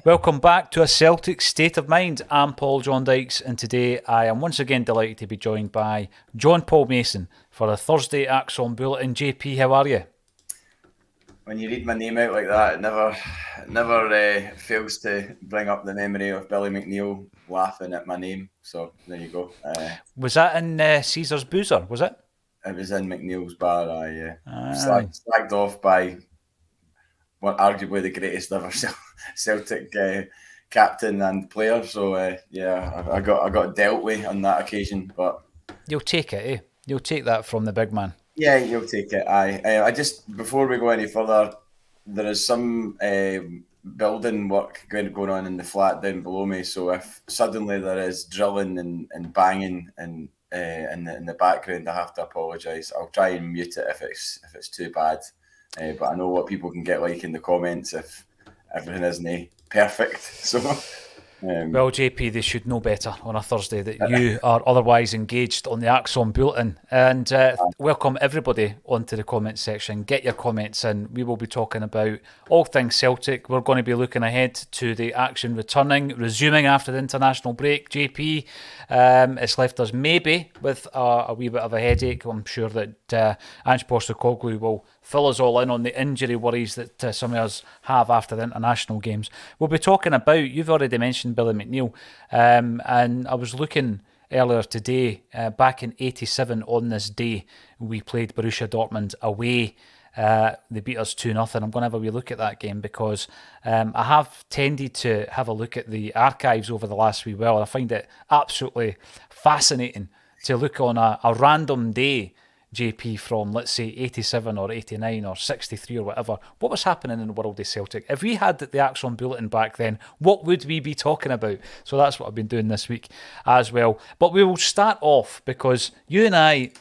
Welcome back to A Celtic State of Mind. I'm Paul John Dykes, and today I am once again delighted to be joined by John Paul Mason for the Thursday Acsom Bulletin. JP, how are you? When you read my name out like that, it never fails to bring up the memory of Billy McNeil laughing at my name. So there you go. Was that in Caesar's Boozer, was it? It was in McNeil's bar. Slagged off by what arguably the greatest ever Celtic captain and player. So I got dealt with on that occasion. But you'll take it, eh? You'll take that from the big man. Yeah, you'll take it. I just, before we go any further, there is some building work going on in the flat down below me. So if suddenly there is drilling and banging and in the background, I have to apologise. I'll try and mute it if it's too bad. But I know what people can get like in the comments if everything isn't perfect. So. Well, JP, they should know better on a Thursday that you are otherwise engaged on the Acsom Bulletin. And welcome everybody onto the comment section. Get your comments in. We will be talking about all things Celtic. We're going to be looking ahead to the action resuming after the international break. JP, it's left us maybe with a wee bit of a headache. I'm sure that Ange Postecoglou will fill us all in on the injury worries that some of us have after the international games. We'll be talking about, you've already mentioned Billy McNeil, and I was looking earlier today, back in 87 on this day, we played Borussia Dortmund away. They beat us 2-0. I'm going to have a wee look at that game because I have tended to have a look at the archives over the last wee while. I find it absolutely fascinating to look on a random day, JP, from let's say 87 or 89 or 63 or whatever. What was happening in the world of Celtic? If we had the Acsom Bulletin back then, what would we be talking about? So that's what I've been doing this week as well. But we will start off because you and I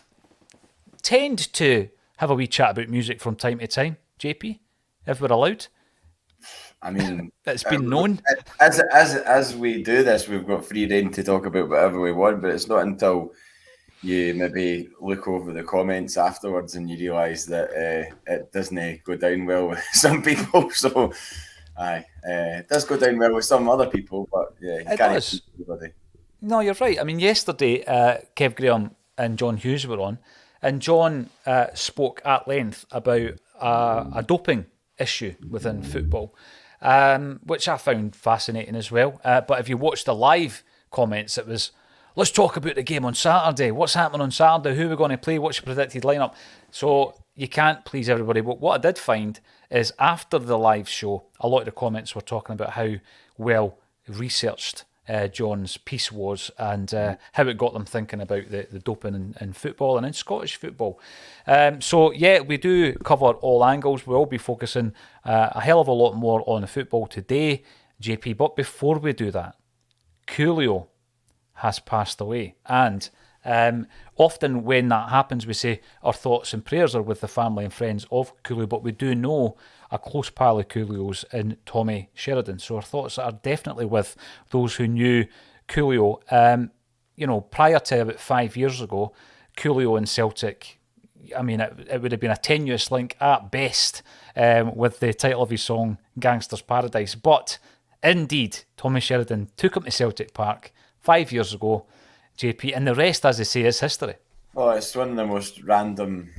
tend to have a wee chat about music from time to time, JP, if we're allowed. I mean, it's been known. As we do this, we've got free rein to talk about whatever we want, but it's not until you maybe look over the comments afterwards and you realise that it doesn't go down well with some people. So, it does go down well with some other people, but yeah, you can't help everybody. No, you're right. I mean, yesterday, Kev Graham and John Hughes were on, and John spoke at length about a doping issue within football, which I found fascinating as well. But if you watch the live comments, it was, let's talk about the game on Saturday. What's happening on Saturday? Who are we going to play? What's your predicted lineup? So you can't please everybody. But what I did find is after the live show, a lot of the comments were talking about how well researched John's piece was and how it got them thinking about the doping in football and in Scottish football. So yeah, we do cover all angles. We'll be focusing a hell of a lot more on the football today, JP. But before we do that, Coolio has passed away, and often when that happens we say our thoughts and prayers are with the family and friends of Coolio, but we do know a close pal of Coolio's in Tommy Sheridan, so our thoughts are definitely with those who knew Coolio. Prior to about 5 years ago, Coolio and Celtic, I mean, it would have been a tenuous link at best, with the title of his song Gangster's Paradise, but indeed Tommy Sheridan took him to Celtic Park 5 years ago, JP, and the rest, as they say, is history. Oh, it's one of the most random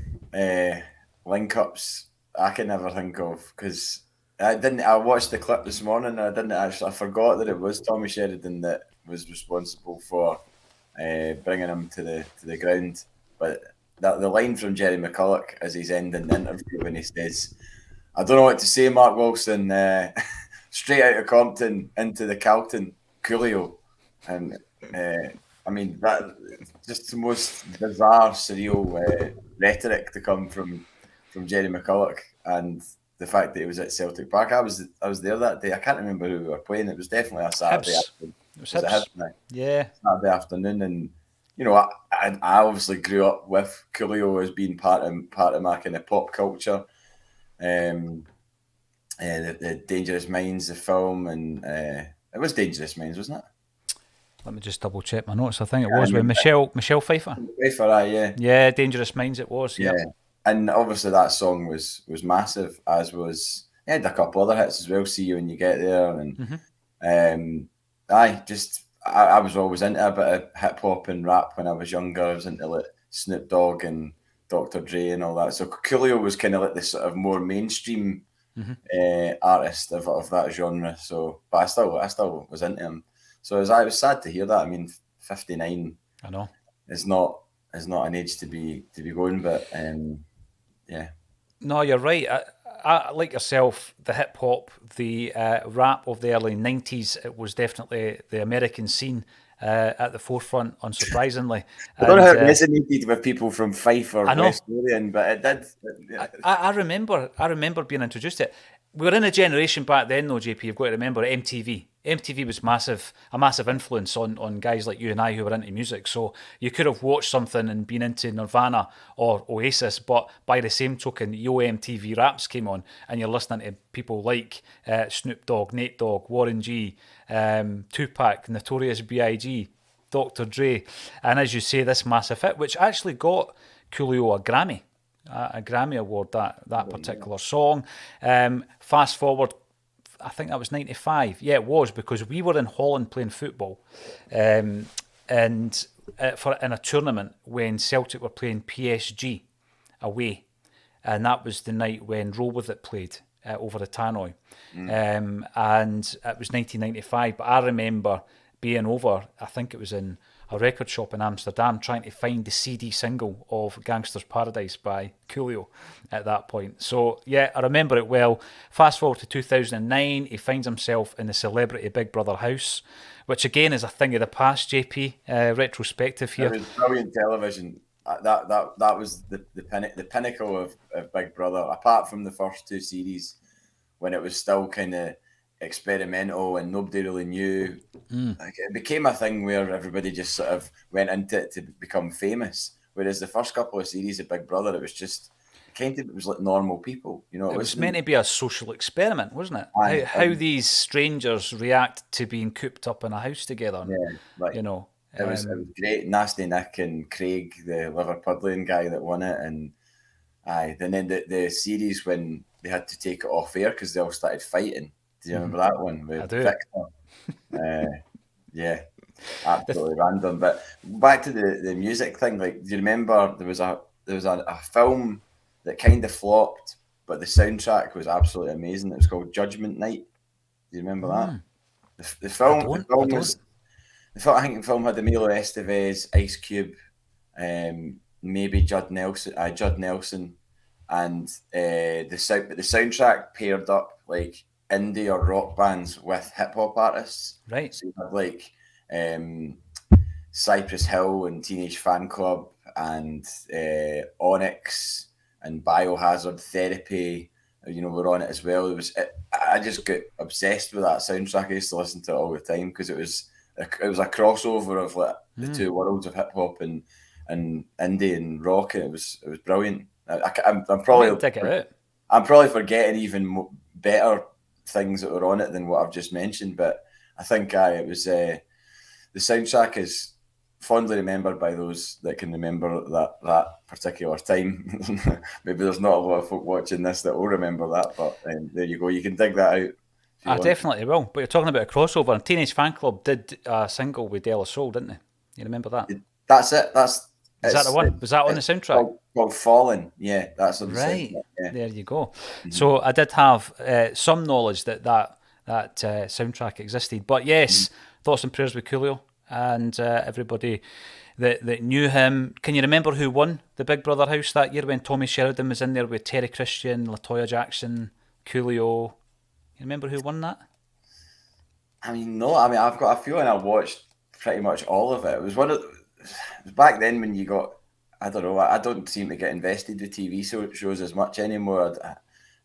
link-ups I can ever think of, because I watched the clip this morning and I forgot that it was Tommy Sheridan that was responsible for bringing him to the ground. But the line from Jerry McCulloch as he's ending the interview when he says, "I don't know what to say, Mark Wilson, straight out of Compton into the Calton, Coolio." And I mean, that just the most bizarre, surreal rhetoric to come from Jerry McCulloch, and the fact that he was at Celtic Park. I was there that day. I can't remember who we were playing. It was definitely a Saturday afternoon. It was Hibs. Yeah, Saturday afternoon, and I obviously grew up with Coolio as being part of my kind of pop culture. The Dangerous Minds, the film, and it was Dangerous Minds, wasn't it? Let me just double check my notes. I think it was with Michelle Pfeiffer. Pfeiffer, yeah, Dangerous Minds. It was. Yeah, and obviously that song was massive, as was he had a couple other hits as well. See You When You Get There, and I was always into a bit of hip hop and rap when I was younger. I was into like Snoop Dogg and Dr. Dre and all that. So Coolio was kind of like the sort of more mainstream artist of that genre. So, but I still was into him. So I was sad to hear that. I mean, 59. I know. Is not an age to be going, but yeah. No, you're right. I like yourself, the hip hop, the rap of the early 90s, it was definitely the American scene at the forefront, unsurprisingly. I don't know how it resonated with people from Fife or West Lothian, but it did. I remember being introduced to it. We were in a generation back then, though, JP, you've got to remember MTV. MTV was a massive influence on guys like you and I who were into music. So you could have watched something and been into Nirvana or Oasis, but by the same token, Yo MTV Raps came on, and you're listening to people like Snoop Dogg, Nate Dogg, Warren G, Tupac, Notorious B.I.G., Dr. Dre, and as you say, this massive hit, which actually got Coolio a Grammy award, that particular song. Fast forward, I think that was 95. Yeah, it was, because we were in Holland playing football, and in a tournament when Celtic were playing PSG away, and that was the night when Roll With It played over the Tannoy, and it was 1995. But I remember being over, I think it was in a record shop in Amsterdam, trying to find the CD single of Gangster's Paradise by Coolio at that point. So yeah, I remember it well. Fast forward to 2009, he finds himself in the celebrity Big Brother house, which again is a thing of the past, JP, retrospective here. It was brilliant television. That was the pinnacle of Big Brother, apart from the first two series, when it was still kind of experimental and nobody really knew. Like, it became a thing where everybody just sort of went into it to become famous, whereas the first couple of series of Big Brother, it was just it was like normal people, you know. It was meant to be a social experiment, wasn't it? How these strangers react to being cooped up in a house together. Yeah, like, you know, it was great. Nasty Nick and Craig, the Liverpudlian guy that won it, and then the series when they had to take it off air because they all started fighting. Do you remember that one with Victor? Yeah, absolutely random. But back to the music thing. Like, do you remember there was a film that kind of flopped, but the soundtrack was absolutely amazing. It was called Judgment Night. Do you remember that? The film. I think the film had Emilio Estevez, Ice Cube, maybe Judd Nelson, and the soundtrack paired up like indie or rock bands with hip hop artists. Right. So you had like Cypress Hill and Teenage Fan Club and Onyx and Biohazard Therapy. You know, were on it as well. I just got obsessed with that soundtrack. I used to listen to it all the time because it was a crossover of like the two worlds of hip hop and indie and rock, and it was brilliant. I'm probably forgetting even better things that were on it than what I've just mentioned, but I think it was the soundtrack is fondly remembered by those that can remember that particular time. Maybe there's not a lot of folk watching this that will remember that, but there you go. You can dig that out. I definitely will. But you're talking about a crossover, and Teenage Fan Club did a single with De La Soul, didn't they? You remember that? That's it. Is that the one? Was that on the soundtrack? Called Fallen. Yeah, that's on the right. soundtrack. Yeah. There you go. Mm-hmm. So I did have some knowledge that soundtrack existed. But yes, thoughts and prayers with Coolio and everybody that knew him. Can you remember who won the Big Brother house that year when Tommy Sheridan was in there with Terry Christian, LaToya Jackson, Coolio? You remember who won that? I mean, no. I mean, I've got a feeling I watched pretty much all of it. It was back then when you got, I don't know, I don't seem to get invested with TV shows as much anymore. I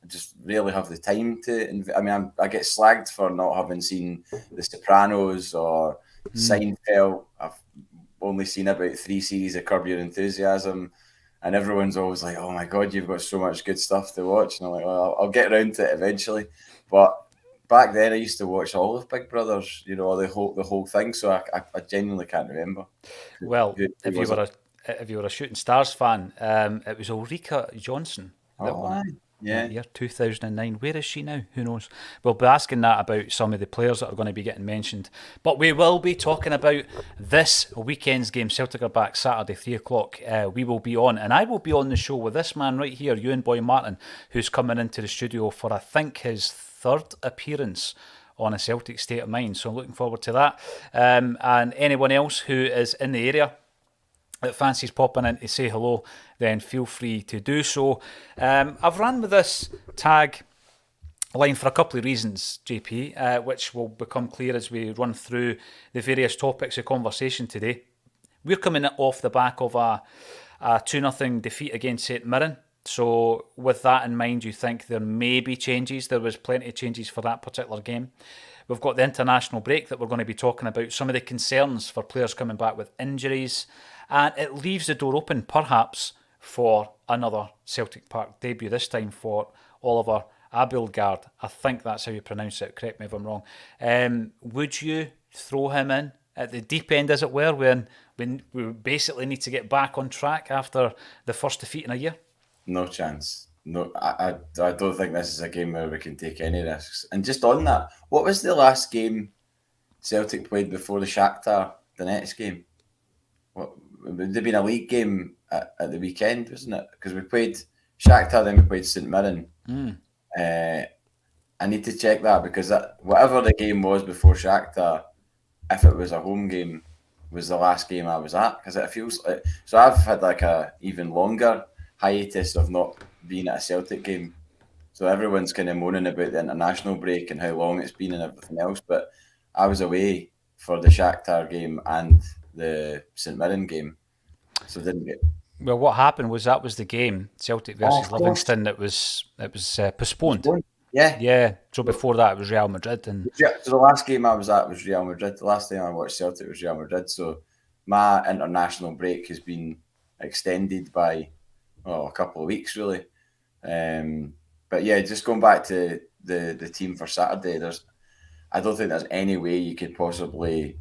just really have the time to. I mean, I get slagged for not having seen The Sopranos or Seinfeld. I've only seen about 3 series of Curb Your Enthusiasm, and everyone's always like, "Oh my God, you've got so much good stuff to watch." And I'm like, "Well, I'll get around to it eventually." But back then, I used to watch all of Big Brother's, you know, the whole thing. So I genuinely can't remember. Well, if you were a Shooting Stars fan, it was Ulrika Johnson that won it. Yeah. Year 2009. Where is she now? Who knows? We'll be asking that about some of the players that are going to be getting mentioned. But we will be talking about this weekend's game. Celtic are back Saturday, 3 o'clock. We will be on, and I will be on the show with this man right here, Ewan Boy Martin, who's coming into the studio for, I think, his third appearance on a Celtic State of Mind. So I'm looking forward to that. And anyone else who is in the area that fancies popping in to say hello, then feel free to do so. I've ran with this tag line for a couple of reasons, JP, which will become clear as we run through the various topics of conversation today. We're coming off the back of a 2-0 defeat against St Mirren. So with that in mind, you think there may be changes. There was plenty of changes for that particular game. We've got the international break that we're going to be talking about, some of the concerns for players coming back with injuries, and it leaves the door open perhaps for another Celtic Park debut, this time for Oliver Abildgaard. I think that's how you pronounce it, correct me if I'm wrong. Would you throw him in at the deep end, as it were, when we basically need to get back on track after the first defeat in a year? No chance. No, I don't think this is a game where we can take any risks. And just on that, what was the last game Celtic played before the Shakhtar Donetsk game? What would have been a league game at the weekend, wasn't it? Because we played Shakhtar, then we played St Mirren. I need to check that because whatever the game was before Shakhtar, if it was a home game, was the last game I was at. Because it feels like, so I've had like a even longer hiatus of not being at a Celtic game. So everyone's kind of moaning about the international break and how long it's been and everything else. But I was away for the Shakhtar game and the St Mirren game, so didn't get. Well, what happened was that was the game, Celtic versus Livingston. It was postponed. Yeah. So before that, it was Real Madrid, and so the last game I was at was Real Madrid. The last time I watched Celtic was Real Madrid. So my international break has been extended by a couple of weeks, really. But yeah, just going back to the team for Saturday, I don't think there's any way you could possibly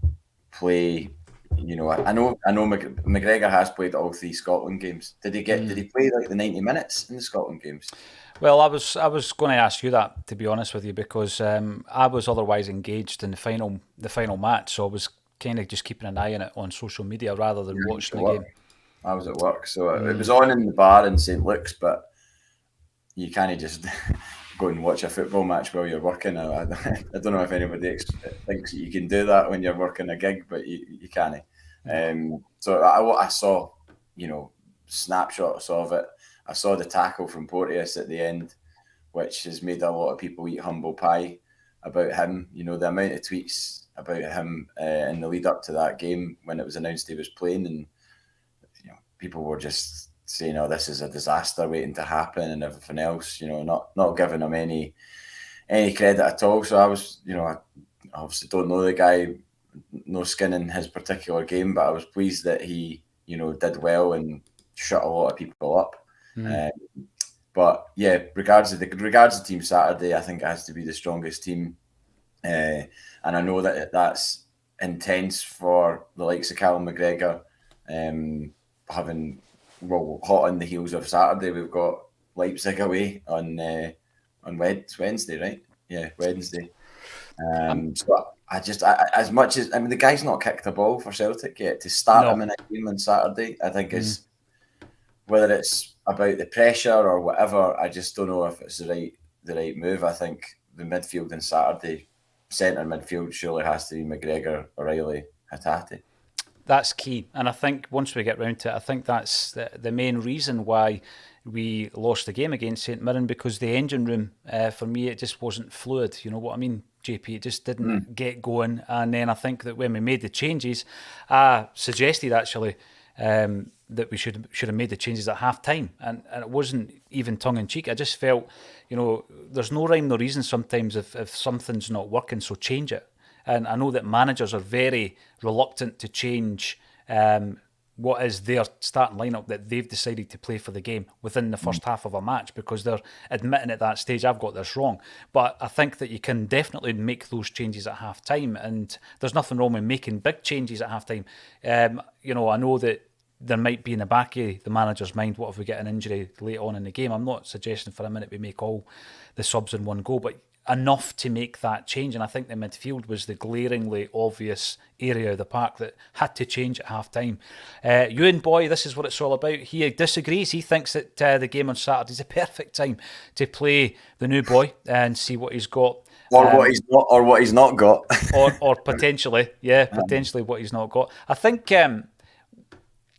play. You know, I know McGregor has played all 3 Scotland games. Did he play like the 90 minutes in the Scotland games? Well, I was going to ask you that, to be honest with you, because I was otherwise engaged in the final match, so I was kind of just keeping an eye on it on social media rather than watching the game. I was at work, so it was on in the bar in St Luke's, but you can't just go and watch a football match while you're working. I don't know if anybody thinks you can do that when you're working a gig, but you can't. So I saw, snapshots of it. I saw the tackle from Porteous at the end, which has made a lot of people eat humble pie about him. You know, the amount of tweets about him in the lead up to that game when it was announced he was playing, and people were just saying, "Oh, this is a disaster waiting to happen," and everything else. Not giving him any credit at all. So I was, I obviously don't know the guy, no skin in his particular game, but I was pleased that he, did well and shut a lot of people up. But yeah, regards to Team Saturday, I think it has to be the strongest team, and I know that that's intense for the likes of Callum McGregor, having hot on the heels of Saturday. We've got Leipzig away on Wednesday, right? Yeah, Wednesday. So as much as the guy's not kicked a ball for Celtic yet. To start him in a game on Saturday, I think is, whether it's about the pressure or whatever, I just don't know if it's the right move. I think the midfield on Saturday, centre midfield, surely has to be McGregor, O'Reilly, Hatate. That's key, and I think once we get round to it, I think that's the main reason why we lost the game against St Mirren, because the engine room, for me, it just wasn't fluid. You know what I mean, JP? It just didn't get going, and then I think that when we made the changes, I suggested actually that we should have made the changes at half time, and it wasn't even tongue in cheek. I just felt, there's no rhyme, no reason sometimes if something's not working, so change it. And I know that managers are very reluctant to change what is their starting lineup that they've decided to play for the game within the first half of a match, because they're admitting at that stage, I've got this wrong. But I think that you can definitely make those changes at half time, and there's nothing wrong with making big changes at half time. I know that there might be in the back of the manager's mind, what if we get an injury late on in the game? I'm not suggesting for a minute we make all the subs in one go, but enough to make that change. And I think the midfield was the glaringly obvious area of the park that had to change at half-time. Ewan Boy, this is what it's all about. He disagrees. He thinks that the game on Saturday is a perfect time to play the new boy and see what he's got. Or what he's not got. or potentially, potentially what he's not got. I think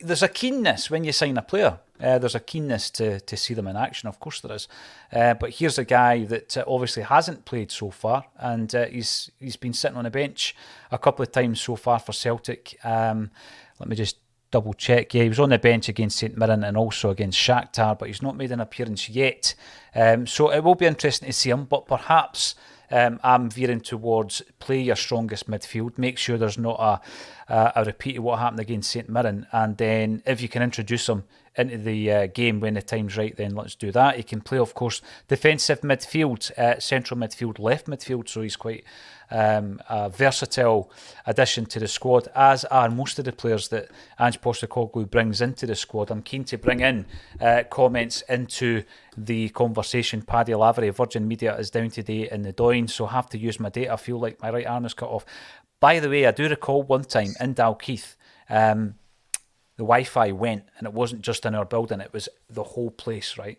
there's a keenness when you sign a player. There's a keenness to see them in action. Of course there is. But here's a guy that obviously hasn't played so far, and he's been sitting on a bench a couple of times so far for Celtic. Let me just double check. Yeah, he was on the bench against St Mirren and also against Shakhtar, but he's not made an appearance yet. So it will be interesting to see him, but perhaps I'm veering towards play your strongest midfield. Make sure there's not a repeat of what happened against St Mirren, and then if you can introduce him into the game when the time's right, then let's do that. He can play, of course, defensive midfield, central midfield, left midfield, so he's quite a versatile addition to the squad, as are most of the players that Ange Postecoglou brings into the squad. I'm keen to bring in comments into the conversation. Paddy Lavery, Virgin Media, is down today in the Doyne, so I have to use my data. I feel like my right arm is cut off. By the way, I do recall one time in Dalkeith, the Wi-Fi went, and it wasn't just in our building, it was the whole place, right?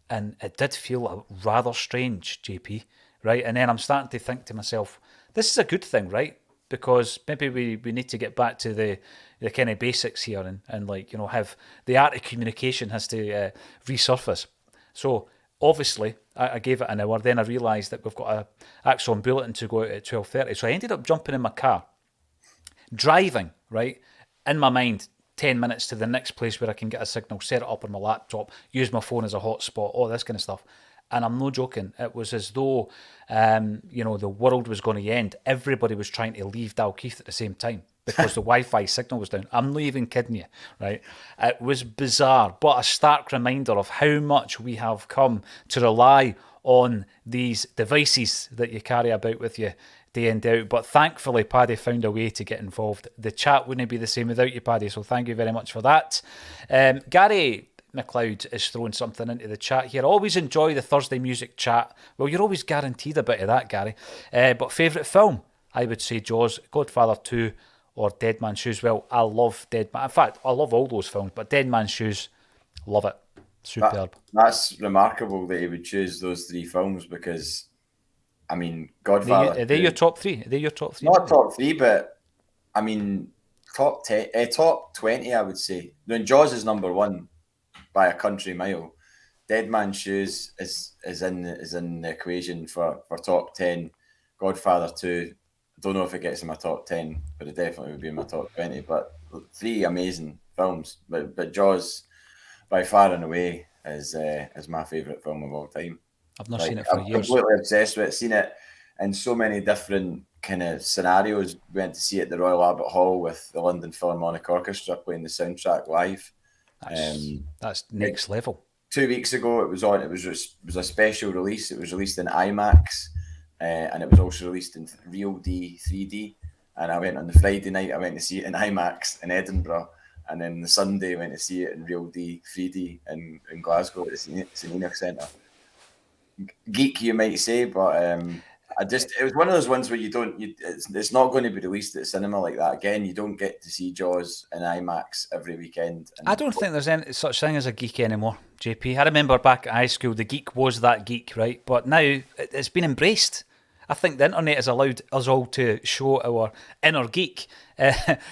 And it did feel rather strange, JP, right? And then I'm starting to think to myself, this is a good thing, right? Because maybe we need to get back to the kind of basics here and like, you know, have the art of communication has to resurface. So obviously I gave it an hour, then I realised that we've got a Acsom Bulletin to go out at 12:30. So I ended up jumping in my car, driving, right? In my mind, 10 minutes to the next place where I can get a signal, set it up on my laptop, use my phone as a hotspot, all this kind of stuff. And I'm not joking. It was as though, the world was going to end. Everybody was trying to leave Dalkeith at the same time because the Wi-Fi signal was down. I'm not even kidding you, right? It was bizarre, but a stark reminder of how much we have come to rely on these devices that you carry about with you day in, day out. But thankfully, Paddy found a way to get involved. The chat wouldn't be the same without you, Paddy, so thank you very much for that. Gary McLeod is throwing something into the chat here. Always enjoy the Thursday music chat. Well, you're always guaranteed a bit of that, Gary. But favourite film? I would say Jaws, Godfather 2, or Dead Man's Shoes. Well, I love Dead Man. In fact, I love all those films, but Dead Man's Shoes, love it. Superb. That's remarkable that he would choose those three films because, I mean, Godfather... Are they your top three? Are they your top three? Not top three, but, I mean, top 20, I would say. Then Jaws is number one by a country mile. Dead Man's Shoes is in the equation for top 10. Godfather 2, I don't know if it gets in my top 10, but it definitely would be in my top 20. But three amazing films. But Jaws, by far and away, is my favourite film of all time. I've not seen it for years. I'm completely obsessed with it. Seen it in so many different kind of scenarios. We went to see it at the Royal Albert Hall with the London Philharmonic Orchestra playing the soundtrack live. That's next level. 2 weeks ago, it was on. It was a special release. It was released in IMAX, and it was also released in Real D 3D. And I went on the Friday night. I went to see it in IMAX in Edinburgh, and then the Sunday I went to see it in Real D 3D in Glasgow at the St Enoch Centre. Geek, you might say, but it was one of those ones where it's not going to be released at the cinema like that again. You don't get to see Jaws in IMAX every weekend. I don't think there's any such thing as a geek anymore, JP. I remember back at high school, the geek was that geek, right? But now it's been embraced. I think the internet has allowed us all to show our inner geek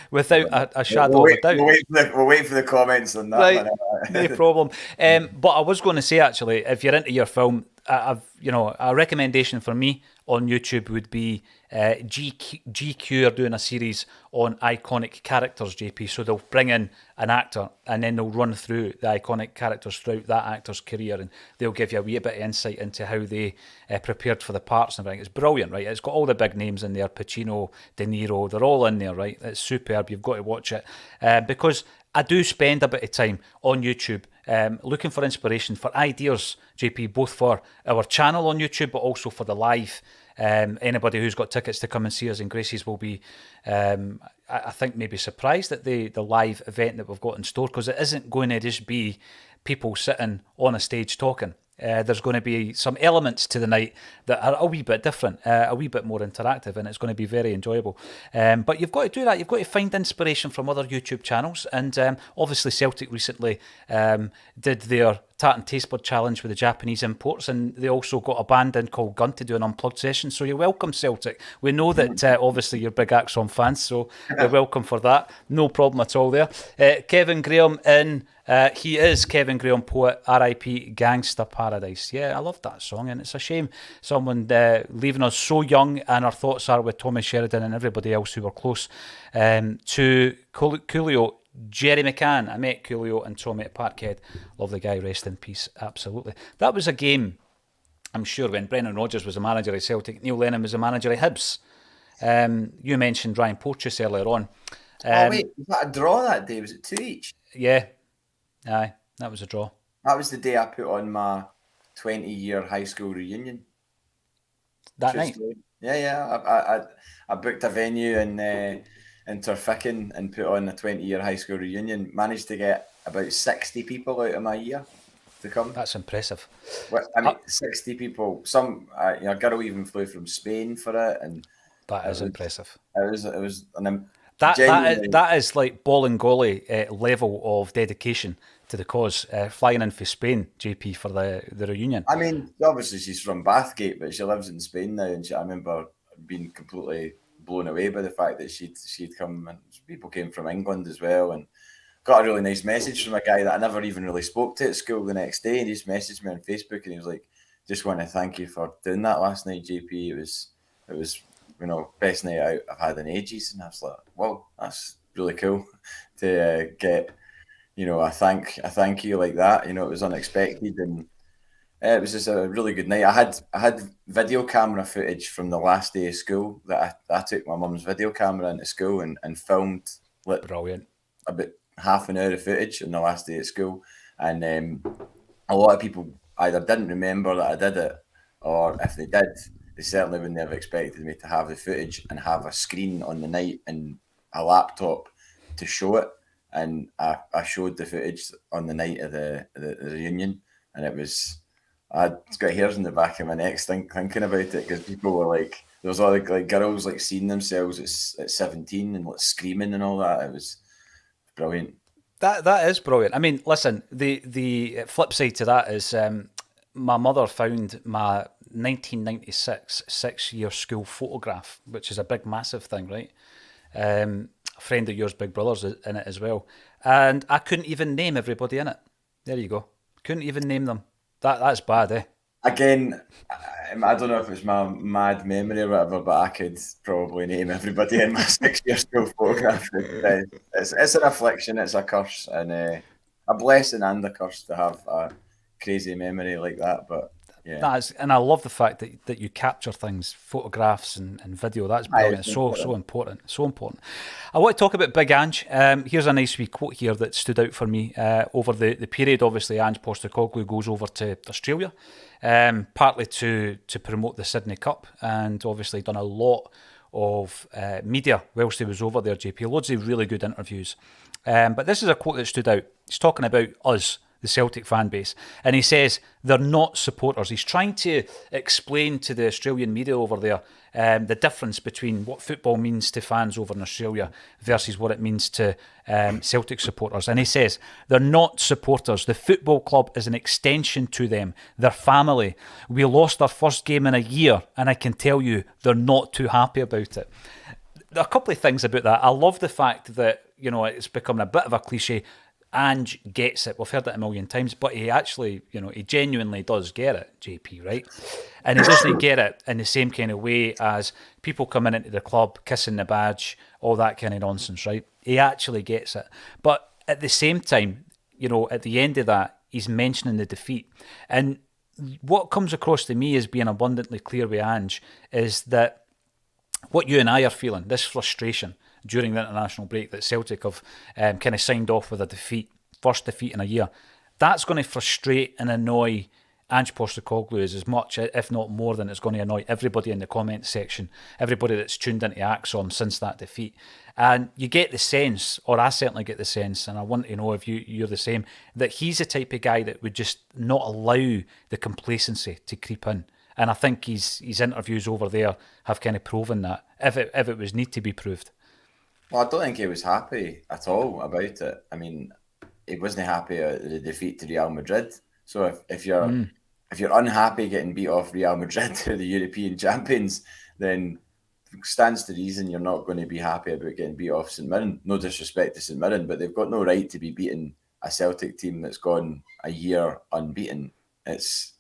without a shadow of a doubt. We'll wait for the comments on that. Right, no problem. But I was going to say, actually, if you're into your film, a recommendation for me on YouTube would be GQ are doing a series on iconic characters, JP. So they'll bring in an actor and then they'll run through the iconic characters throughout that actor's career, and they'll give you a wee bit of insight into how they prepared for the parts and everything. It's brilliant, right? It's got all the big names in there, Pacino, De Niro, they're all in there, right? It's superb. You've got to watch it because I do spend a bit of time on YouTube looking for inspiration, for ideas, JP, both for our channel on YouTube, but also for the live Anybody who's got tickets to come and see us in Gracie's will be, I think, maybe surprised at the live event that we've got in store, because it isn't going to just be people sitting on a stage talking. There's going to be some elements to the night that are a wee bit different, a wee bit more interactive, and it's going to be very enjoyable. But you've got to do that. You've got to find inspiration from other YouTube channels. And obviously Celtic recently did their Tart and Taste Bud challenge with the Japanese imports, and they also got a band in called Gun to do an unplugged session. So you're welcome, Celtic. We know that obviously you're big Acsom fans, so you're welcome for that. No problem at all there. Kevin Graham in... he is Kevin Graham Poet, R.I.P. Gangsta Paradise. Yeah, I love that song, and it's a shame someone leaving us so young, and our thoughts are with Tommy Sheridan and everybody else who were close to Coolio. Jerry McCann. I met Coolio and Tommy at Parkhead. Love the guy, rest in peace. Absolutely. That was a game, I'm sure, when Brendan Rodgers was the manager of Celtic, Neil Lennon was the manager of Hibs. You mentioned Ryan Porteous earlier on. Wait, was that a draw that day? Was it 2 each? Yeah. Aye, that was a draw. That was the day I put on my 20-year high school reunion. That night? Yeah. I booked a venue in Turficking and put on a 20-year high school reunion. Managed to get about 60 people out of my year to come. That's impressive. Well, I mean, 60 people. Some a girl even flew from Spain for it, and that is impressive. It was that is like ball and goalie level of dedication to the cause. Flying in for Spain, JP, for the reunion. I mean, obviously she's from Bathgate, but she lives in Spain now, and I remember being completely blown away by the fact that she'd come, and people came from England as well, and got a really nice message from a guy that I never even really spoke to at school the next day, and he just messaged me on Facebook, and he was like, "Just want to thank you for doing that last night, JP. It was best night out I've had in ages." And I was like, "Wow, that's really cool to get a thank you like that." It was unexpected, and it was just a really good night. I had video camera footage from the last day of school that I took my mum's video camera into school and filmed. Brilliant. About half an hour of footage on the last day at school, and a lot of people either didn't remember that I did it, or if they did, they certainly wouldn't have expected me to have the footage and have a screen on the night and a laptop to show it. And I showed the footage on the night of the reunion, and it was, I got hairs in the back of my neck thinking about it, because people were like, there was all like girls like seeing themselves at 17 and like screaming and all that. It was brilliant. That is brilliant. I mean, listen, the flip side to that is my mother found my 1996 six-year school photograph, which is a big, massive thing, right? A friend of yours, Big Brother's in it as well. And I couldn't even name everybody in it. There you go. Couldn't even name them. That's bad, eh? Again, I don't know if it's my mad memory or whatever, but I could probably name everybody in my six-year school photograph. It's an affliction, it's a curse, and a blessing and a curse to have a crazy memory like that. But yeah, and I love the fact that you capture things, photographs and video. That's brilliant. So important. So important. I want to talk about Big Ange. Here's a nice wee quote here that stood out for me over the period. Obviously, Ange Postecoglou goes over to Australia, partly to promote the Sydney Cup, and obviously done a lot of media whilst he was over there, JP. Loads of really good interviews. But this is a quote that stood out. He's talking about us, the Celtic fan base, and he says they're not supporters. He's trying to explain to the Australian media over there the difference between what football means to fans over in Australia versus what it means to Celtic supporters. And he says they're not supporters. The football club is an extension to them. They're family. We lost our first game in a year, and I can tell you they're not too happy about it. A couple of things about that. I love the fact that, it's becoming a bit of a cliche. Ange gets it. We've heard it a million times, but he actually, he genuinely does get it, JP, right? And he doesn't get it in the same kind of way as people coming into the club, kissing the badge, all that kind of nonsense, right? He actually gets it. But at the same time, at the end of that, he's mentioning the defeat. And what comes across to me as being abundantly clear with Ange is that what you and I are feeling, this frustration during the international break that Celtic have kind of signed off with a defeat, first defeat in a year, that's going to frustrate and annoy Ange Postecoglou is as much, if not more, than it's going to annoy everybody in the comments section, everybody that's tuned into Acsom since that defeat. And you get the sense, or I certainly get the sense, and I want to know if you're the same, that he's the type of guy that would just not allow the complacency to creep in. And I think his interviews over there have kind of proven that, if it was need to be proved. Well, I don't think he was happy at all about it. I mean, he wasn't happy at the defeat to Real Madrid. So if you're unhappy getting beat off Real Madrid to the European champions, then stands to reason you're not going to be happy about getting beat off St Mirren. No disrespect to St Mirren, but they've got no right to be beating a Celtic team that's gone a year unbeaten. It's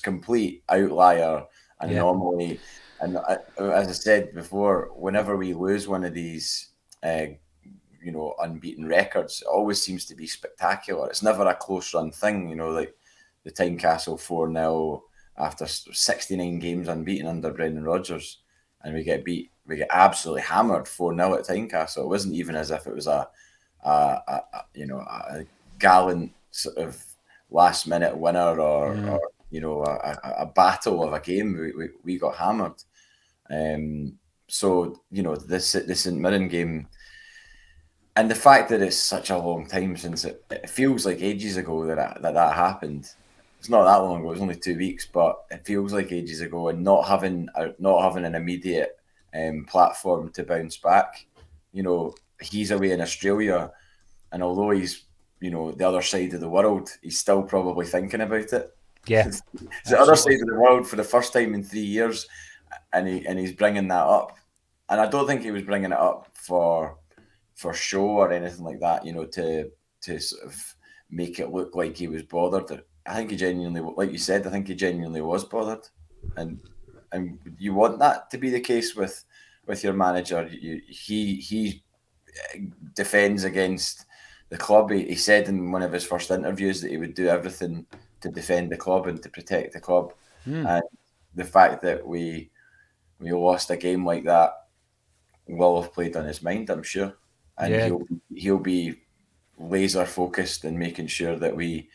complete outlier, anomaly. And as I said before, whenever we lose one of these, unbeaten records, it always seems to be spectacular. It's never a close run thing, like the Tynecastle 4-0 after 69 games unbeaten under Brendan Rodgers, and we get absolutely hammered 4-0 at Tynecastle. It wasn't even as if it was a gallant sort of last minute winner or a battle of a game. We got hammered. So the St Mirren game, and the fact that it's such a long time since it feels like ages ago that happened. It's not that long ago. It was only 2 weeks, but it feels like ages ago. And not having an immediate platform to bounce back. He's away in Australia, and although he's the other side of the world, he's still probably thinking about it. Yeah, it's the other side of the world for the first time in 3 years, and he's bringing that up. And I don't think he was bringing it up for show or anything like that, to sort of make it look like he was bothered. I think he genuinely, like you said, was bothered. And you want that to be the case with your manager. He defends against the club. He said in one of his first interviews that he would do everything to defend the club and to protect the club. And the fact that we lost a game like that will have played on his mind, I'm sure. And he'll be laser focused in making sure that we,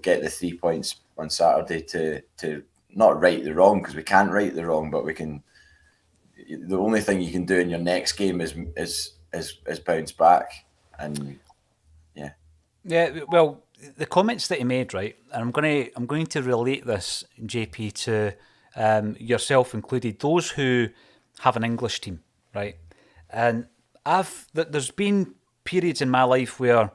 get the 3 points on Saturday to not right the wrong, because we can't right the wrong, but we can. The only thing you can do in your next game is bounce back, and yeah. Well, the comments that he made, right, and I'm going to relate this, JP, to yourself included, those who have an English team, right, and there's been periods in my life where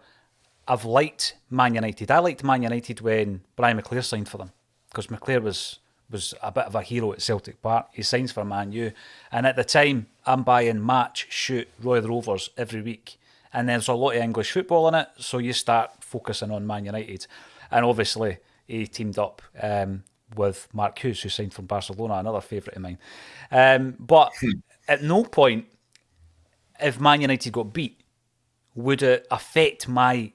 I've liked Man United. I liked Man United when Brian McClair signed for them, because McClair was a bit of a hero at Celtic Park. He signs for Man U, and at the time I'm buying Match, Shoot, Royal Rovers every week, and there's a lot of English football in it, so you start focusing on Man United. And obviously he teamed up with Mark Hughes, who signed from Barcelona, another favourite of mine. But at no point, if Man United got beat, would it affect my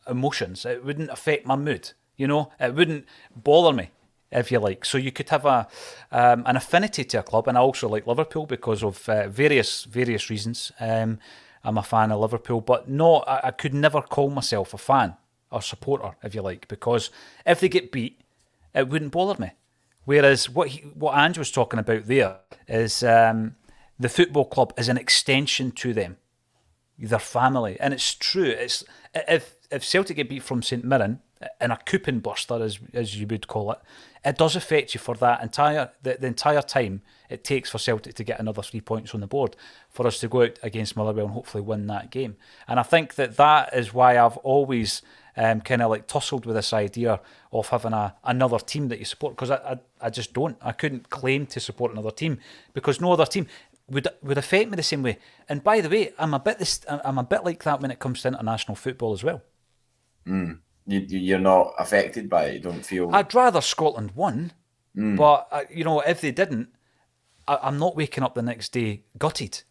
emotions. It wouldn't affect my mood. It wouldn't bother me, if you like. So you could have an affinity to a club, and I also like Liverpool because of various reasons. I'm a fan of Liverpool, but no, I could never call myself a fan or supporter, if you like, because if they get beat, it wouldn't bother me. Whereas what Ange was talking about there is the football club is an extension to them, their family, and it's true. It's if Celtic get beat from St Mirren in a coupon burster, as you would call it, it does affect you for that the entire time it takes for Celtic to get another 3 points on the board for us to go out against Motherwell and hopefully win that game. And I think that is why I've always kind of like tussled with this idea of having another team that you support, because I just don't. I couldn't claim to support another team because no other team would affect me the same way. And by the way, I'm a bit like that when it comes to international football as well. You're not affected by it. You don't feel. I'd rather Scotland won, but if they didn't, I'm not waking up the next day gutted.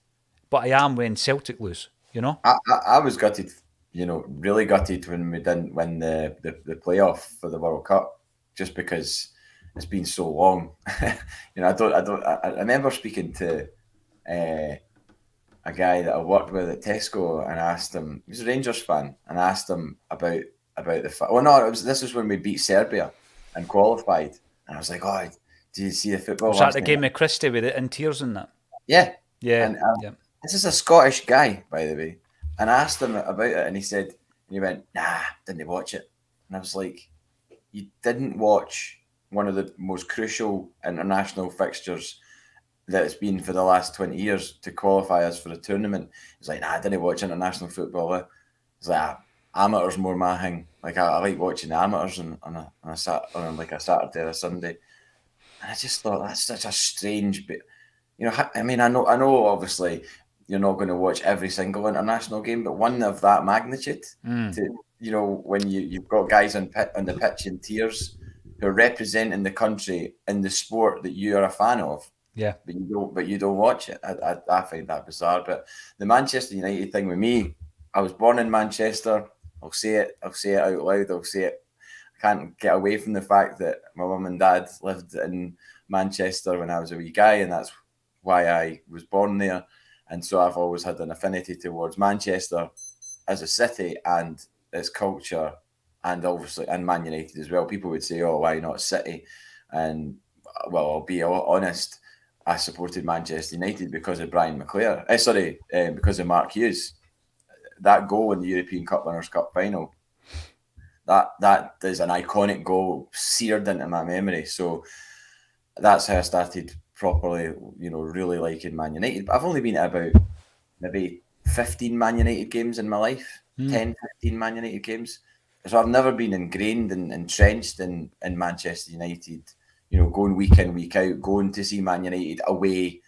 But I am when Celtic lose. I was gutted. Really gutted when we didn't win the playoff for the World Cup, just because it's been so long. I remember speaking to a guy that I worked with at Tesco, and asked him. He was a Rangers fan, and I asked him about the fact. Well, no, this was when we beat Serbia, and qualified. And I was like, oh, did you see the football Was that last the night? game with Christie with it in tears and that? Yeah. Yeah, And yeah. this is a Scottish guy, by the way. And I asked him about it, and he went, nah, didn't watch it. And I was like, you didn't watch one of the most crucial international fixtures that it's been for the last 20 years to qualify us for a tournament. He's like, nah, I didn't watch international football. He's like, amateurs more my thing. Like, I like watching the amateurs on like a Saturday or a Sunday. And I just thought that's such a strange bit. I mean, I know, obviously, you're not going to watch every single international game, but one of that magnitude, when you've got guys on the pitch in tears who are representing the country in the sport that you are a fan of, Yeah. but you don't watch it. I find that bizarre. But the Manchester United thing with me, I was born in Manchester. I'll say it out loud. I'll say it. I can't get away from the fact that my mum and dad lived in Manchester when I was a wee guy, and that's why I was born there. And so I've always had an affinity towards Manchester as a city and its culture, and obviously and Man United as well. People would say, oh, why not City? And well, I'll be honest, I supported Manchester United because of Brian McClare. Because of Mark Hughes. That goal in the European Cup Winners' Cup final, that is an iconic goal seared into my memory. So that's how I started properly, really liking Man United. But I've only been at about maybe 15 Man United games in my life, 10, 15 Man United games. So I've never been ingrained and entrenched in Manchester United, going week in, week out, going to see Man United away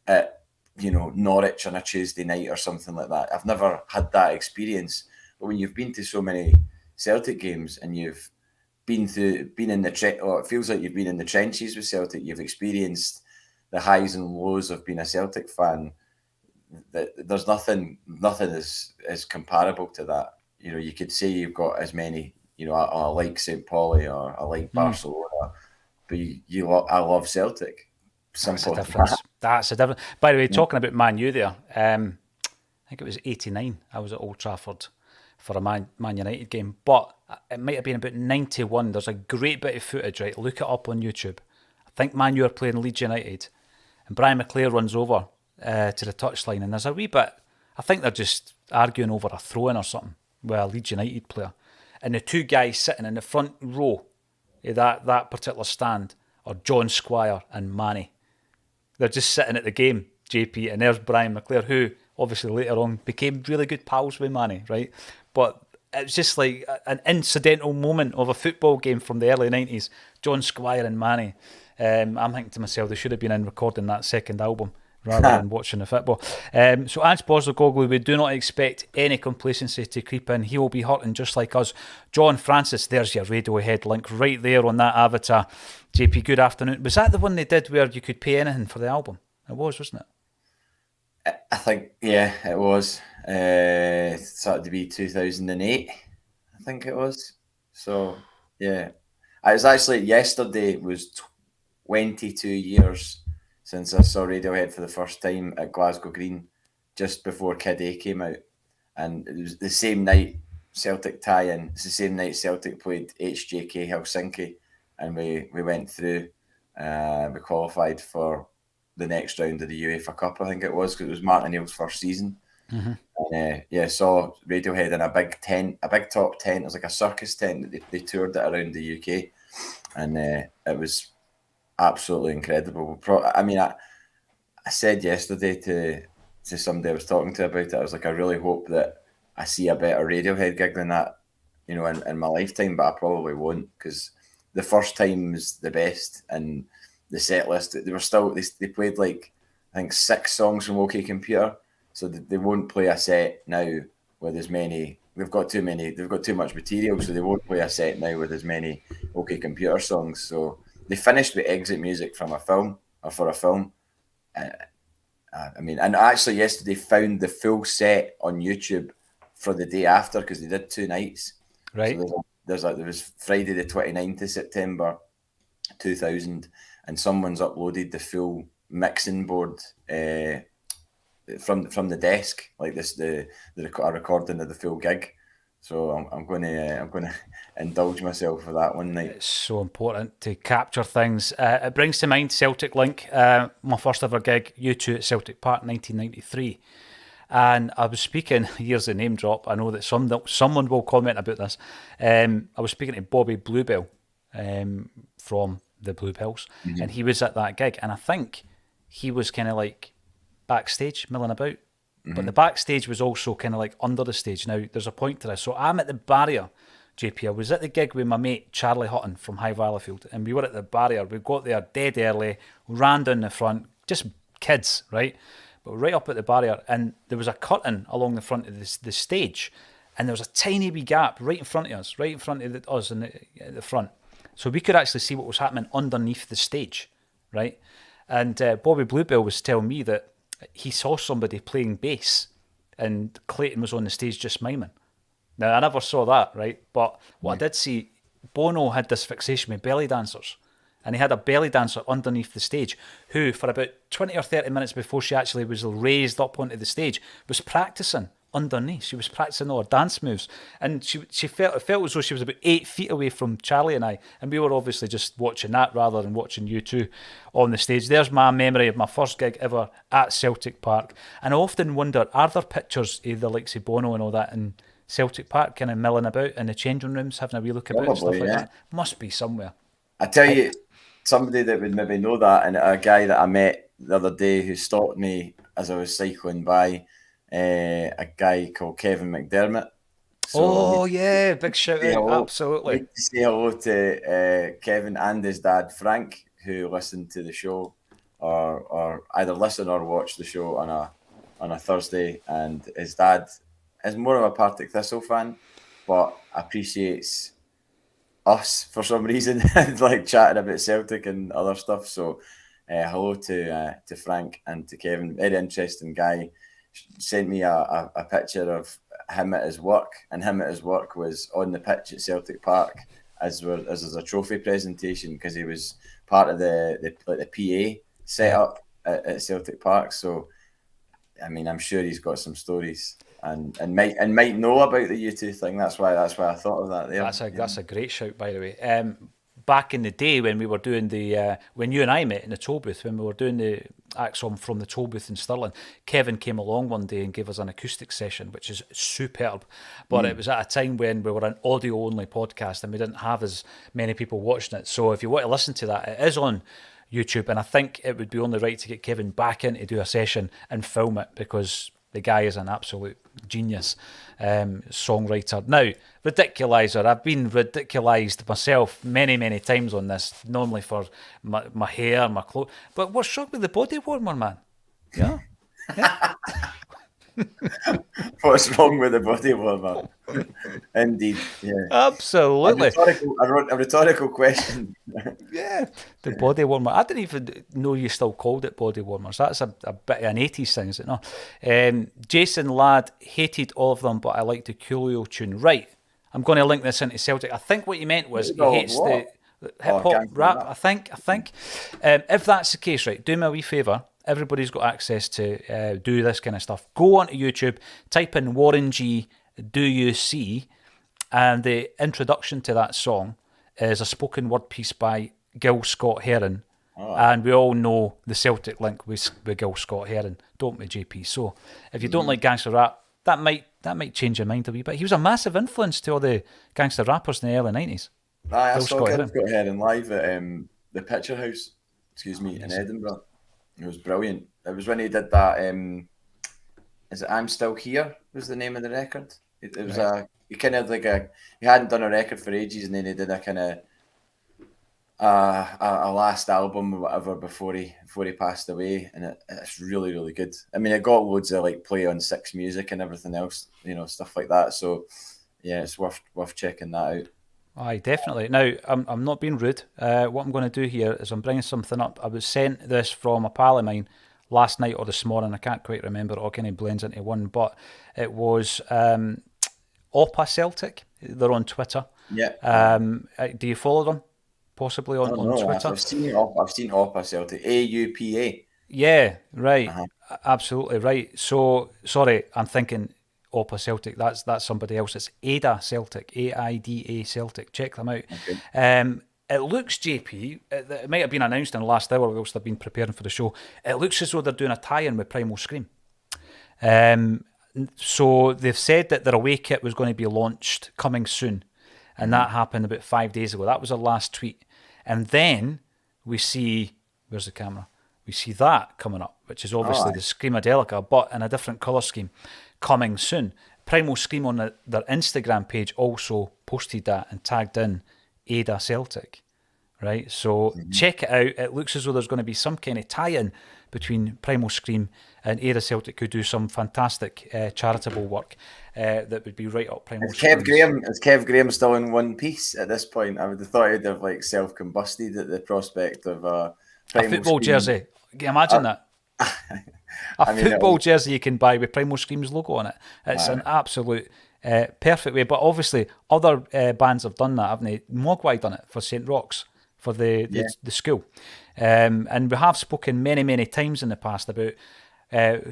at, Norwich on a Tuesday night or something like that. I've never had that experience. But when you've been to so many Celtic games and you've been in the or it feels like you've been in the trenches with Celtic, you've experienced the highs and lows of being a Celtic fan, that there's nothing is comparable to that. You could say you've got as many, I like St. Pauli or I like Barcelona, but I love Celtic. That's a Simple as difference. that. That's a difference. By the way, talking about Man U there, I think it was 89. I was at Old Trafford for a Man United game, but it might have been about 91. There's a great bit of footage, right? Look it up on YouTube. I think Man U are playing Leeds United, and Brian McClare runs over to the touchline, and there's a wee bit, I think they're just arguing over a throw-in or something with a Leeds United player, and the two guys sitting in the front row of that particular stand are John Squire and Manny. They're just sitting at the game, JP, and there's Brian McClare, who obviously later on became really good pals with Manny, right? But it's just like an incidental moment of a football game from the early 90s, John Squire and Manny. I'm thinking to myself, they should have been in recording that second album rather than watching the football. So Ange Postecoglou, we do not expect any complacency to creep in. He will be hurting just like us. John Francis, there's your Radiohead link right there on that avatar. JP, good afternoon. Was that the one they did where you could pay anything for the album? It was, wasn't it? I think, yeah, it was. It started to be 2008, I think it was. So, yeah. I was actually, yesterday was 22 years since I saw Radiohead for the first time at Glasgow Green, just before Kid A came out. And it was the same night Celtic tie-in. It's the same night Celtic played HJK Helsinki, and we went through. We qualified for the next round of the UEFA Cup, I think it was, because it was Martin O'Neill's first season. And saw Radiohead in a big tent, a big top tent. It was like a circus tent that they toured it around the UK, and it was absolutely incredible. I said yesterday to somebody I was talking to about it, I was like, I really hope that I see a better Radiohead gig than that, in my lifetime, but I probably won't, because the first time was the best, and the set list, they played like, I think 6 songs from OK Computer, so they won't play a set now with as many. They've got too much material, so they won't play a set now with as many OK Computer songs. So they finished with exit music from a film, or for a film. And actually yesterday found the full set on YouTube for the day after, because they did 2 nights. Right. So there was Friday the 29th of September 2000, and someone's uploaded the full mixing board from the desk, like this, a recording of the full gig. So I'm going to indulge myself for that one night. It's so important to capture things. It brings to mind Celtic Link, my first ever gig, U2 at Celtic Park, 1993. And I was speaking, here's the name drop, I know that someone will comment about this. I was speaking to Bobby Bluebell from the Bluebells, and he was at that gig. And I think he was kind of like backstage, milling about. But the backstage was also kind of like under the stage. Now, there's a point to this. So I'm at the barrier, JP. I was at the gig with my mate, Charlie Hutton from High Valleyfield, and we were at the barrier. We got there dead early, ran down the front, just kids, right? But right up at the barrier, and there was a curtain along the front of the stage, and there was a tiny wee gap right in front of us, right in front of us in the front. So we could actually see what was happening underneath the stage, right? And Bobby Bluebell was telling me that he saw somebody playing bass, and Clayton was on the stage just miming. Now, I never saw that, right? But what I did see, Bono had this fixation with belly dancers. And he had a belly dancer underneath the stage who, for about 20 or 30 minutes before she actually was raised up onto the stage, was practicing underneath. She was practicing all her dance moves. And it felt as though she was about 8 feet away from Charlie and I. And we were obviously just watching that rather than watching U2 on the stage. There's my memory of my first gig ever at Celtic Park. And I often wonder, are there pictures of the likes of Bono and all that in Celtic Park kind of milling about in the changing rooms, having a wee look about and stuff like that? Must be somewhere. I tell you, somebody that would maybe know that, and a guy that I met the other day who stopped me as I was cycling by, a guy called Kevin McDermott. So yeah, big shout out, absolutely. To say hello to Kevin and his dad Frank, who listened to the show, or either listen or watch the show on a Thursday. And his dad is more of a Partick Thistle fan, but appreciates us for some reason, like chatting about Celtic and other stuff. So hello to Frank and to Kevin. Very interesting guy. Sent me a picture of him at his work, and him at his work was on the pitch at Celtic Park as a trophy presentation, because he was part of the PA set up at Celtic Park. So I mean, I'm sure he's got some stories and might know about the U2 thing. That's why I thought of that there. That's a great shout, by the way. Back in the day when we were doing when you and I met in the toll booth, when we were doing the Acsom from the toll booth in Stirling, Kevin came along one day and gave us an acoustic session, which is superb. But it was at a time when we were an audio-only podcast and we didn't have as many people watching it. So if you want to listen to that, it is on YouTube, and I think it would be only right to get Kevin back in to do a session and film it, because the guy is an absolute genius songwriter. Now, ridiculizer. I've been ridiculised myself many, many times on this, normally for my hair, my clothes. But what's wrong with the body warmer, man? Yeah. What's wrong with the body warmer? Indeed, yeah. Absolutely. A rhetorical question. Yeah, the body warmer. I didn't even know you still called it body warmers. That's a bit of an 80s thing, is it not? Jason Ladd hated all of them, but I liked the Coolio tune. Right, I'm going to link this into Celtic. I think what you meant was he hates the hip-hop rap, I think. If that's the case, right, do me a wee favour. Everybody's got access to do this kind of stuff. Go onto YouTube, type in Warren G, Do You See, and the introduction to that song is a spoken word piece by Gil Scott-Heron. And we all know the Celtic link with Gil Scott-Heron, don't we, JP? So if you don't like gangster rap, that might change your mind a wee bit. He was a massive influence to all the gangster rappers in the early 90s. I saw Gil Scott-Heron live at the Picture House, in Edinburgh. It was brilliant. It was when he did that. Is it "I'm Still Here"? Was the name of the record? It was he kind of like he hadn't done a record for ages, and then he did a kind of a last album or whatever before he passed away, and it's really, really good. I mean, it got loads of like play on Six Music and everything else, stuff like that. So yeah, it's worth checking that out. Aye, definitely. Now, I'm not being rude. What I'm going to do here is I'm bringing something up. I was sent this from a pal of mine last night or this morning. I can't quite remember. It all kind of blends into one. But it was Oppa Celtic. They're on Twitter. Yeah. Do you follow them? Possibly on Twitter? I've seen Oppa Celtic. AUPA. Yeah, right. Absolutely right. So, sorry, I'm thinking Oppa Celtic. That's somebody else. It's Ada Celtic, AIDA Celtic. Check them out. Okay. It looks, JP, it might have been announced in the last hour whilst they've been preparing for the show. It looks as though they're doing a tie-in with Primal Scream. So they've said that their away kit was going to be launched coming soon. And that happened about 5 days ago. That was their last tweet. And then we see, where's the camera? We see that coming up, which is obviously the Screamadelica, but in a different colour scheme, coming soon. Primal Scream on their Instagram page also posted that and tagged in Ada Celtic, right? So check it out. It looks as though there's going to be some kind of tie-in between Primal Scream and Ada Celtic, who do some fantastic charitable work that would be right up Primal Scream. Is Kev Graham still in one piece at this point? I would have thought he'd have like self-combusted at the prospect of a football Scream. jersey. Can you imagine that? Football jersey you can buy with Primal Scream's logo on it. It's an absolute perfect way. But obviously, other bands have done that, haven't they? Mogwai done it for St. Roch's, for the school. And we have spoken many, many times in the past about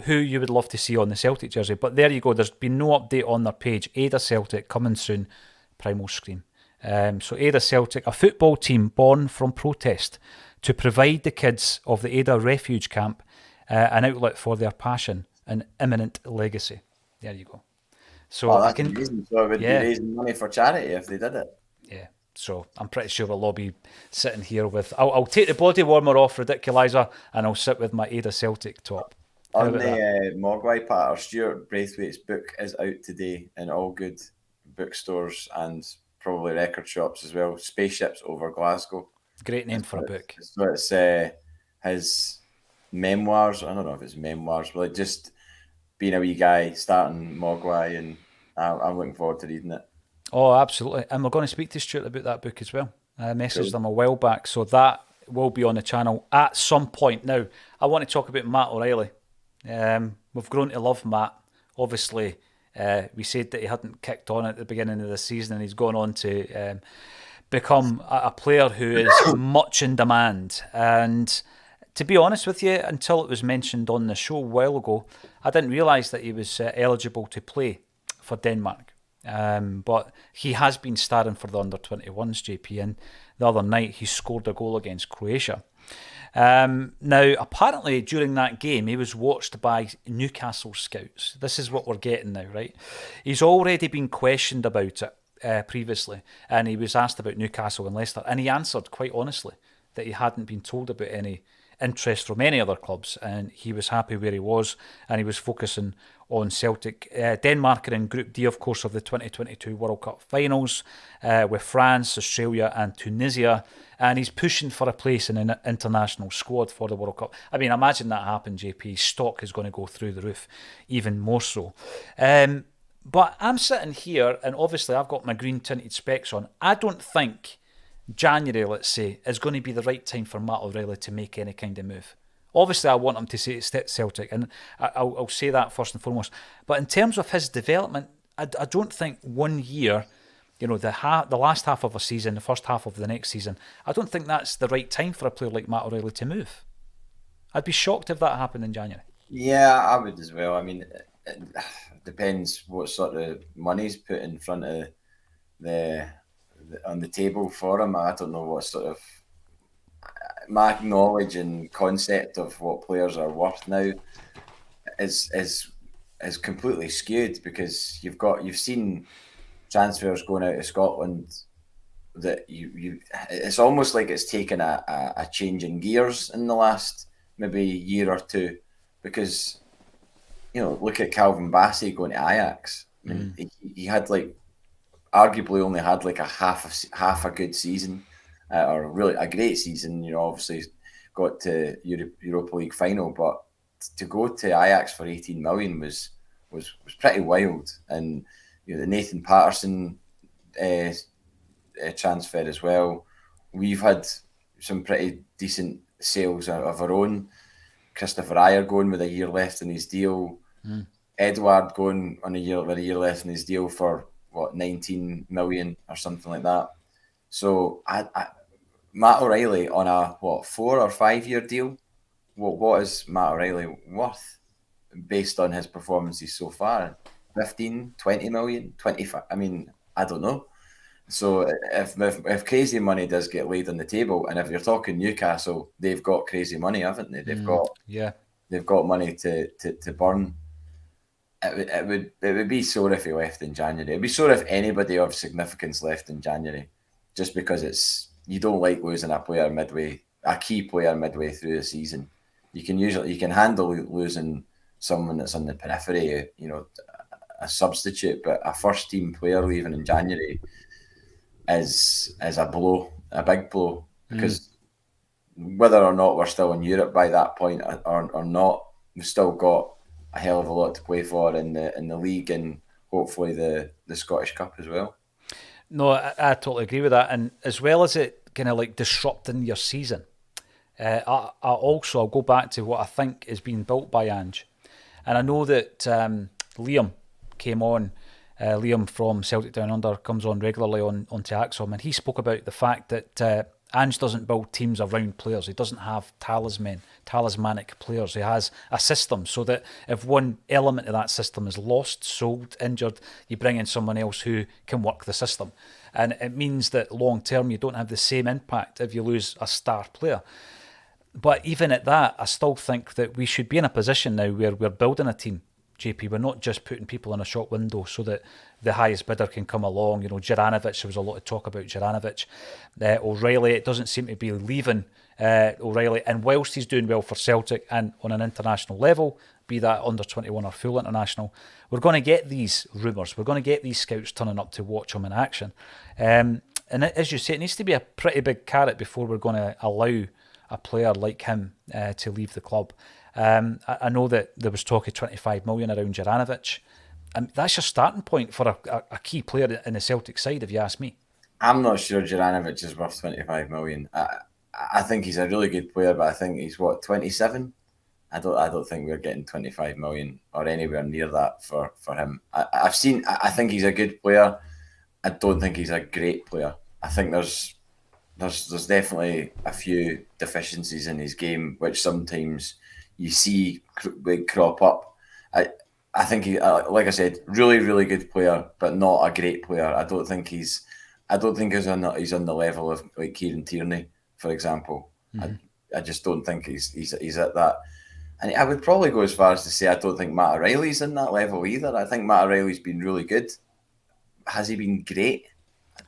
who you would love to see on the Celtic jersey. But there you go. There's been no update on their page. Ada Celtic coming soon. Primal Scream. So Ada Celtic, a football team born from protest to provide the kids of the Ada Refuge Camp an outlet for their passion and imminent legacy. There you go. So that's amazing. So it would be raising money for charity if they did it. Yeah. So I'm pretty sure we'll all be sitting here with... I'll take the body warmer off, Ridiculizer, and I'll sit with my Ada Celtic top. On the Mogwai part, Stuart Braithwaite's book is out today in all good bookstores and probably record shops as well. Spaceships Over Glasgow. Great name for a book. So it's his memoirs. I don't know if it's memoirs, but just being a wee guy, starting Mogwai, and I'm looking forward to reading it. Oh, absolutely. And we're going to speak to Stuart about that book as well. I messaged them a while back, so that will be on the channel at some point. Now, I want to talk about Matt O'Reilly. We've grown to love Matt. Obviously, we said that he hadn't kicked on at the beginning of the season, and he's gone on to become a player who is much in demand. And to be honest with you, until it was mentioned on the show a while ago, I didn't realise that he was eligible to play for Denmark. But he has been starring for the under-21s, JP, and the other night he scored a goal against Croatia. Now, apparently during that game, he was watched by Newcastle scouts. This is what we're getting now, right? He's already been questioned about it previously, and he was asked about Newcastle and Leicester, and he answered quite honestly that he hadn't been told about any interest from any other clubs, and he was happy where he was, and he was focusing on Celtic. Denmark are in Group D, of course, of the 2022 World Cup finals with France, Australia and Tunisia, and he's pushing for a place in an international squad for the World Cup. I mean, imagine that happen, JP. Stock is going to go through the roof, even more so. But I'm sitting here, and obviously I've got my green tinted specs on. I don't think January, let's say, is going to be the right time for Matt O'Reilly to make any kind of move. Obviously, I want him to stay at Celtic, and I'll say that first and foremost. But in terms of his development, I don't think 1 year, the last half of a season, the first half of the next season, I don't think that's the right time for a player like Matt O'Reilly to move. I'd be shocked if that happened in January. Yeah, I would as well. I mean, it depends what sort of money's put in front of on the table for him. I don't know what sort of... My knowledge and concept of what players are worth now is completely skewed, because you've seen transfers going out of Scotland that it's almost like it's taken a change in gears in the last maybe year or two, because look at Calvin Bassey going to Ajax. I mean, he had arguably only had a half a good season. Or really a great season, obviously got to Europa League final, but to go to Ajax for 18 million was pretty wild. And the Nathan Patterson transfer as well. We've had some pretty decent sales of our own. Christopher Ayer going with a year left in his deal. Edouard going on a year left in his deal for 19 million or something like that. So Matt O'Reilly on a 4 or 5 year deal. What is Matt O'Reilly worth based on his performances so far? 15, 20 million, 25. I mean, I don't know. So if crazy money does get laid on the table, and if you're talking Newcastle, they've got crazy money, haven't they? They've got money to burn. It would be sore if he left in January. It'd be sore if anybody of significance left in January, just because you don't like losing a key player midway through the season. You can handle losing someone that's on the periphery, a substitute, but a first team player leaving in January is a blow, a big blow, because whether or not we're still in Europe by that point or not, we've still got a hell of a lot to play for in the league and hopefully the Scottish Cup as well. No, I totally agree with that. And as well as it kind of like disrupting your season, I'll go back to what I think is being built by Ange. And I know that Liam came on. Liam from Celtic Down Under comes on regularly onto Acsom, and he spoke about the fact that Ange doesn't build teams around players. He doesn't have talismanic players. He has a system so that if one element of that system is lost, sold, injured, you bring in someone else who can work the system. And it means that long term you don't have the same impact if you lose a star player. But even at that, I still think that we should be in a position now where we're building a team. JP, we're not just putting people in a shop window so that the highest bidder can come along. Juranovic, there was a lot of talk about Juranovic. O'Reilly, it doesn't seem to be leaving O'Reilly. And whilst he's doing well for Celtic and on an international level, be that under 21 or full international, we're going to get these rumours. We're going to get these scouts turning up to watch him in action. And as you say, it needs to be a pretty big carrot before we're going to allow a player like him to leave the club. I know that there was talk of 25 million around Juranovic. And that's your starting point for a key player in the Celtic side, if you ask me. I'm not sure Juranovic is worth 25 million. I think he's a really good player, but I think he's 27. I don't think we're getting 25 million or anywhere near that for him. I think he's a good player. I don't think he's a great player. I think there's definitely a few deficiencies in his game, which sometimes you see crop up. I think he, like I said, really, really good player, but not a great player. I don't think he's on the level of like Kieran Tierney, for example. Mm-hmm. I just don't think he's at that. And I would probably go as far as to say I don't think Matt O'Reilly's in that level either. I think Matt O'Reilly's been really good. Has he been great?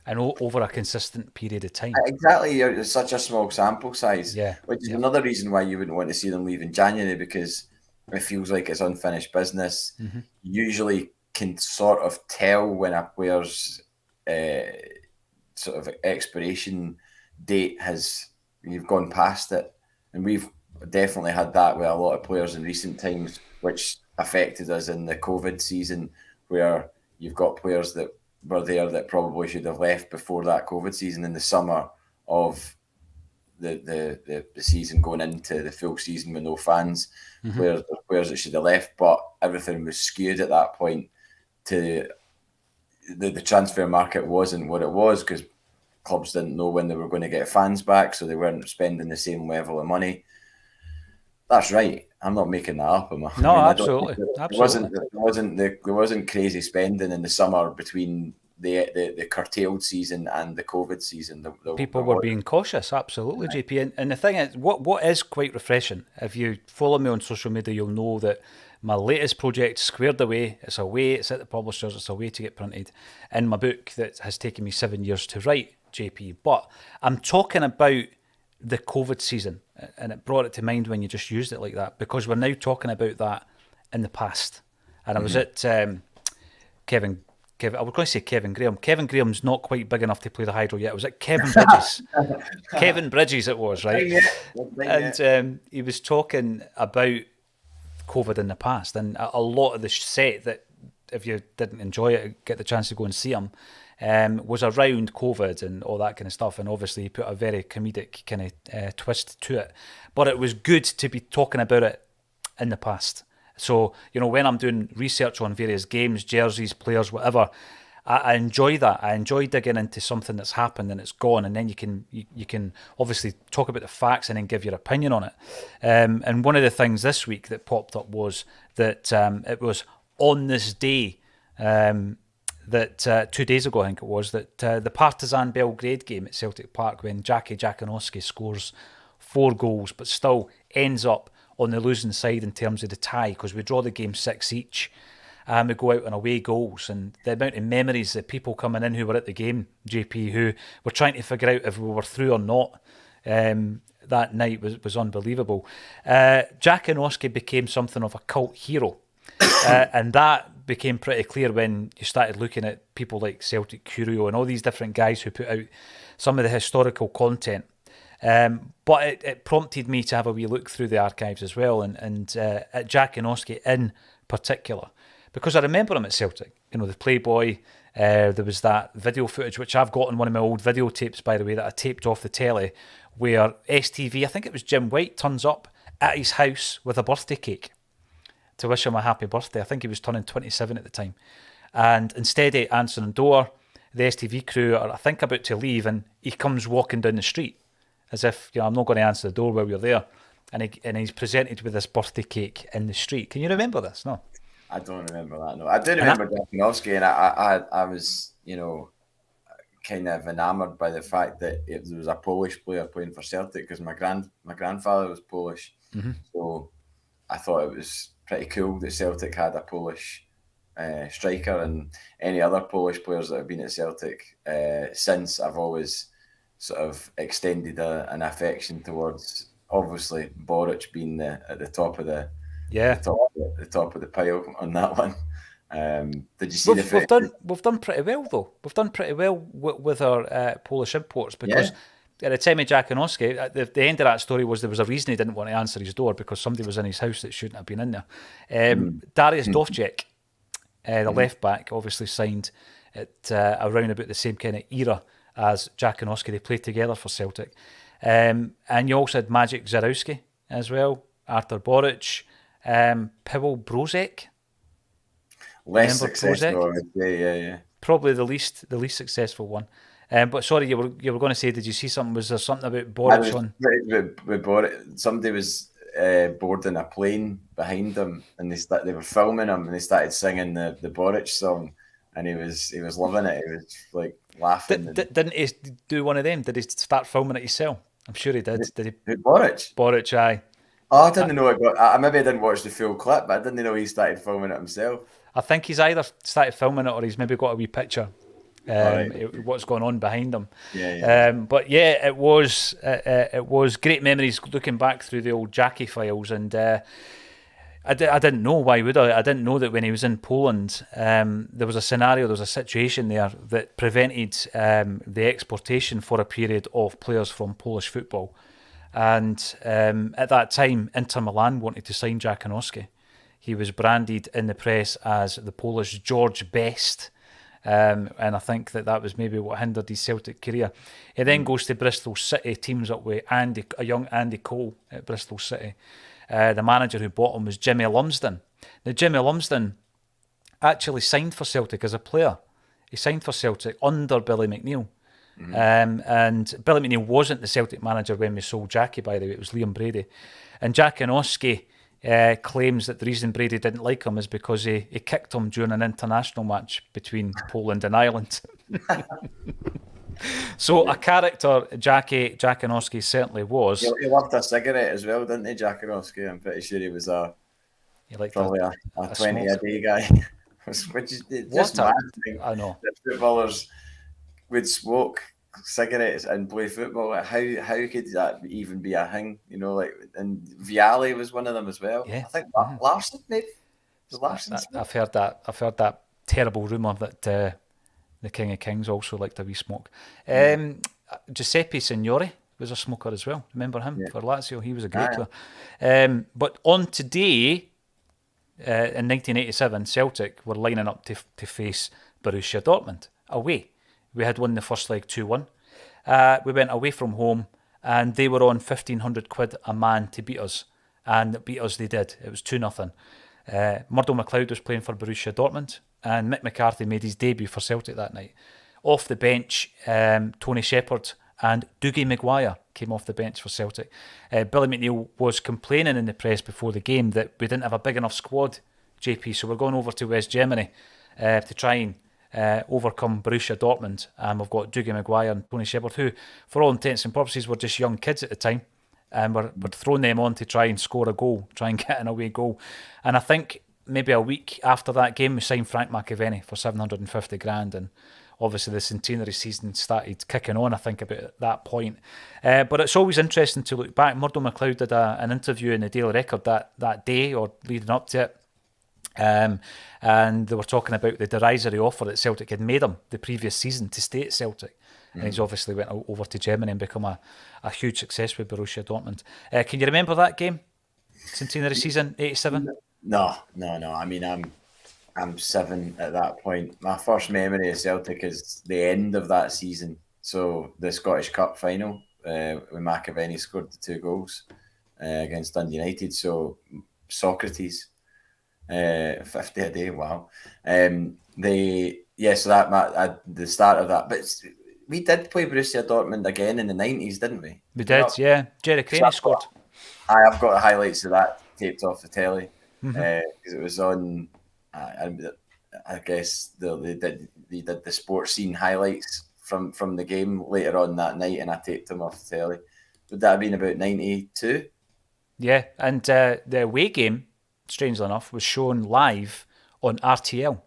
And over a consistent period of time. Exactly. It's such a small sample size. Yeah. Which is another reason why you wouldn't want to see them leave in January, because it feels like it's unfinished business. Mm-hmm. You usually can sort of tell when a player's sort of expiration date you've gone past it. And we've definitely had that with a lot of players in recent times, which affected us in the COVID season, where you've got players that were there that probably should have left before that COVID season in the summer of the season going into the full season with no fans. Mm-hmm. Players that should have left, but everything was skewed at that point to the transfer market wasn't what it was because clubs didn't know when they were going to get fans back, so they weren't spending the same level of money. That's right. I'm not making that up. Absolutely. There wasn't crazy spending in the summer between the curtailed season and the COVID season. People were being cautious, absolutely, right. JP. And the thing is, what is quite refreshing, if you follow me on social media, you'll know that my latest project, Squared Away, it's at the publishers, it's away to get printed, in my book that has taken me 7 years to write, JP. But I'm talking about the COVID season, and it brought it to mind when you just used it like that, because we're now talking about that in the past. And I was at Kevin, I was going to say Kevin Graham. Kevin Graham's not quite big enough to play the hydro yet. I was at Kevin Bridges. Kevin Bridges it was, right? And he was talking about COVID in the past, and a lot of the set that, if you didn't enjoy it, get the chance to go and see him, was around COVID and all that kind of stuff. And obviously he put a very comedic kind of twist to it. But it was good to be talking about it in the past. So, when I'm doing research on various games, jerseys, players, whatever, I enjoy that. I enjoy digging into something that's happened and it's gone, and then you can obviously talk about the facts and then give your opinion on it. And one of the things this week that popped up was that it was on this day that 2 days ago, I think it was, that the Partizan Belgrade game at Celtic Park, when Jackie Jackanoski scores 4 goals but still ends up on the losing side in terms of the tie, because we draw the game 6 each and we go out on away goals, and the amount of memories that people coming in who were at the game, JP, who were trying to figure out if we were through or not that night was unbelievable. Jackanoski became something of a cult hero. And that became pretty clear when you started looking at people like Celtic Coolio and all these different guys who put out some of the historical content. But it prompted me to have a wee look through the archives as well, and at Jackanoski in particular, because I remember him at Celtic. You know, the Playboy. There was that video footage, which I've got on one of my old videotapes, by the way, that I taped off the telly, where STV, I think it was Jim White, turns up at his house with a birthday cake to wish him a happy birthday. I think he was turning 27 at the time. And instead of answering the door, the STV crew are, I think, about to leave, and he comes walking down the street as if, I'm not going to answer the door while you're there. And he's presented with this birthday cake in the street. Can you remember this? No? I don't remember that. No, I do remember Jackanoski, and I was, kind of enamoured by the fact that there was a Polish player playing for Celtic, because my grandfather was Polish, so I thought it was pretty cool that Celtic had a Polish striker, and any other Polish players that have been at Celtic since, I've always sort of extended an affection towards, obviously Boric being at the top of the top of the pile on that one. Did you see we've done pretty well, though. We've done pretty well with our Polish imports, because at the time of Jackanoski, the end of that story was there was a reason he didn't want to answer his door, because somebody was in his house that shouldn't have been in there. Darius Dovcek, the left back, obviously signed at around about the same kind of era as Jackanoski. They played together for Celtic. And you also had Magic Zarowski as well, Artur Boric, Paweł Brozek. Less successful, I would say, yeah. Probably the least successful one. But sorry, you were going to say, did you see something? Was there something about Boric on? With Boric, somebody was boarding a plane behind them, and they were filming him, and they started singing the Boric song, and he was loving it. He was like laughing. Didn't he do one of them? Did he start filming it himself? I'm sure he did. Did he? Boric? Boric, aye. Oh, I didn't know it got. I maybe didn't watch the full clip, but I didn't know he started filming it himself. I think he's either started filming it or he's maybe got a wee picture. What's going on behind him? But yeah, it was great memories looking back through the old Jackie files, and I didn't know, why would I? I didn't know that when he was in Poland, there was a situation there that prevented the exportation for a period of players from Polish football. And at that time, Inter Milan wanted to sign Jackanoski. He was branded in the press as the Polish George Best, and I think that was maybe what hindered his Celtic career. He then goes to Bristol City, teams up with a young Andy Cole at Bristol City. The manager who bought him was Jimmy Lumsden. Now, Jimmy Lumsden actually signed for Celtic as a player. He signed for Celtic under Billy McNeill. And Billy McNeill wasn't the Celtic manager when we sold Jackie, by the way. It was Liam Brady. And Jackanoski claims that the reason Brady didn't like him is because he kicked him during an international match between Poland and Ireland. So a character Jackanoski certainly was. He loved a cigarette as well, didn't he, Jackanoski? I'm pretty sure he was probably a 20 a day guy. Which is just mad thing. I know. That footballers would smoke cigarettes and play football. How could that even be a thing? And Vialli was one of them as well. Yeah. I think Larsson, maybe. I've heard that terrible rumour that the King of Kings also liked a wee smoke. Giuseppe Signori was a smoker as well. Remember him for Lazio? He was a great player. But on today, in 1987, Celtic were lining up to face Borussia Dortmund away. We had won the first leg 2-1. We went away from home, and they were on £1,500 a man to beat us. And beat us they did. It was 2-0. Murdo McLeod was playing for Borussia Dortmund, and Mick McCarthy made his debut for Celtic that night. Off the bench, Tony Shepherd and Dougie Maguire came off the bench for Celtic. Billy McNeill was complaining in the press before the game that we didn't have a big enough squad, JP, so we're going over to West Germany to try and overcome Borussia Dortmund. We've got Dougie Maguire and Tony Shepard, who, for all intents and purposes, were just young kids at the time. And we're throwing them on to try and score a goal, try and get an away goal. And I think maybe a week after that game, we signed Frank McAvenny for 750 grand. And obviously the centenary season started kicking on, I think, about at that point. But it's always interesting to look back. Murdo McLeod did an interview in the Daily Record that day or leading up to it. And they were talking about the derisory offer that Celtic had made him the previous season to stay at Celtic. And he's obviously went over to Germany and become a huge success with Borussia Dortmund. Can you remember that game? Centenary season, 87? No. I mean, I'm 7 at that point. My first memory of Celtic is the end of that season. So the Scottish Cup final, when McAvenny scored the 2 goals against Dundee United. So Socrates, 50 a day, wow. So the start of that. But we did play Borussia Dortmund again in the 90s, didn't we? We did, yeah. Jerry Craney scored. I've got highlights of that taped off the telly because it was on. I guess they did the sports scene highlights from the game later on that night, and I taped them off the telly. Would that have been about 92? Yeah, and the away game, strangely enough, was shown live on RTL.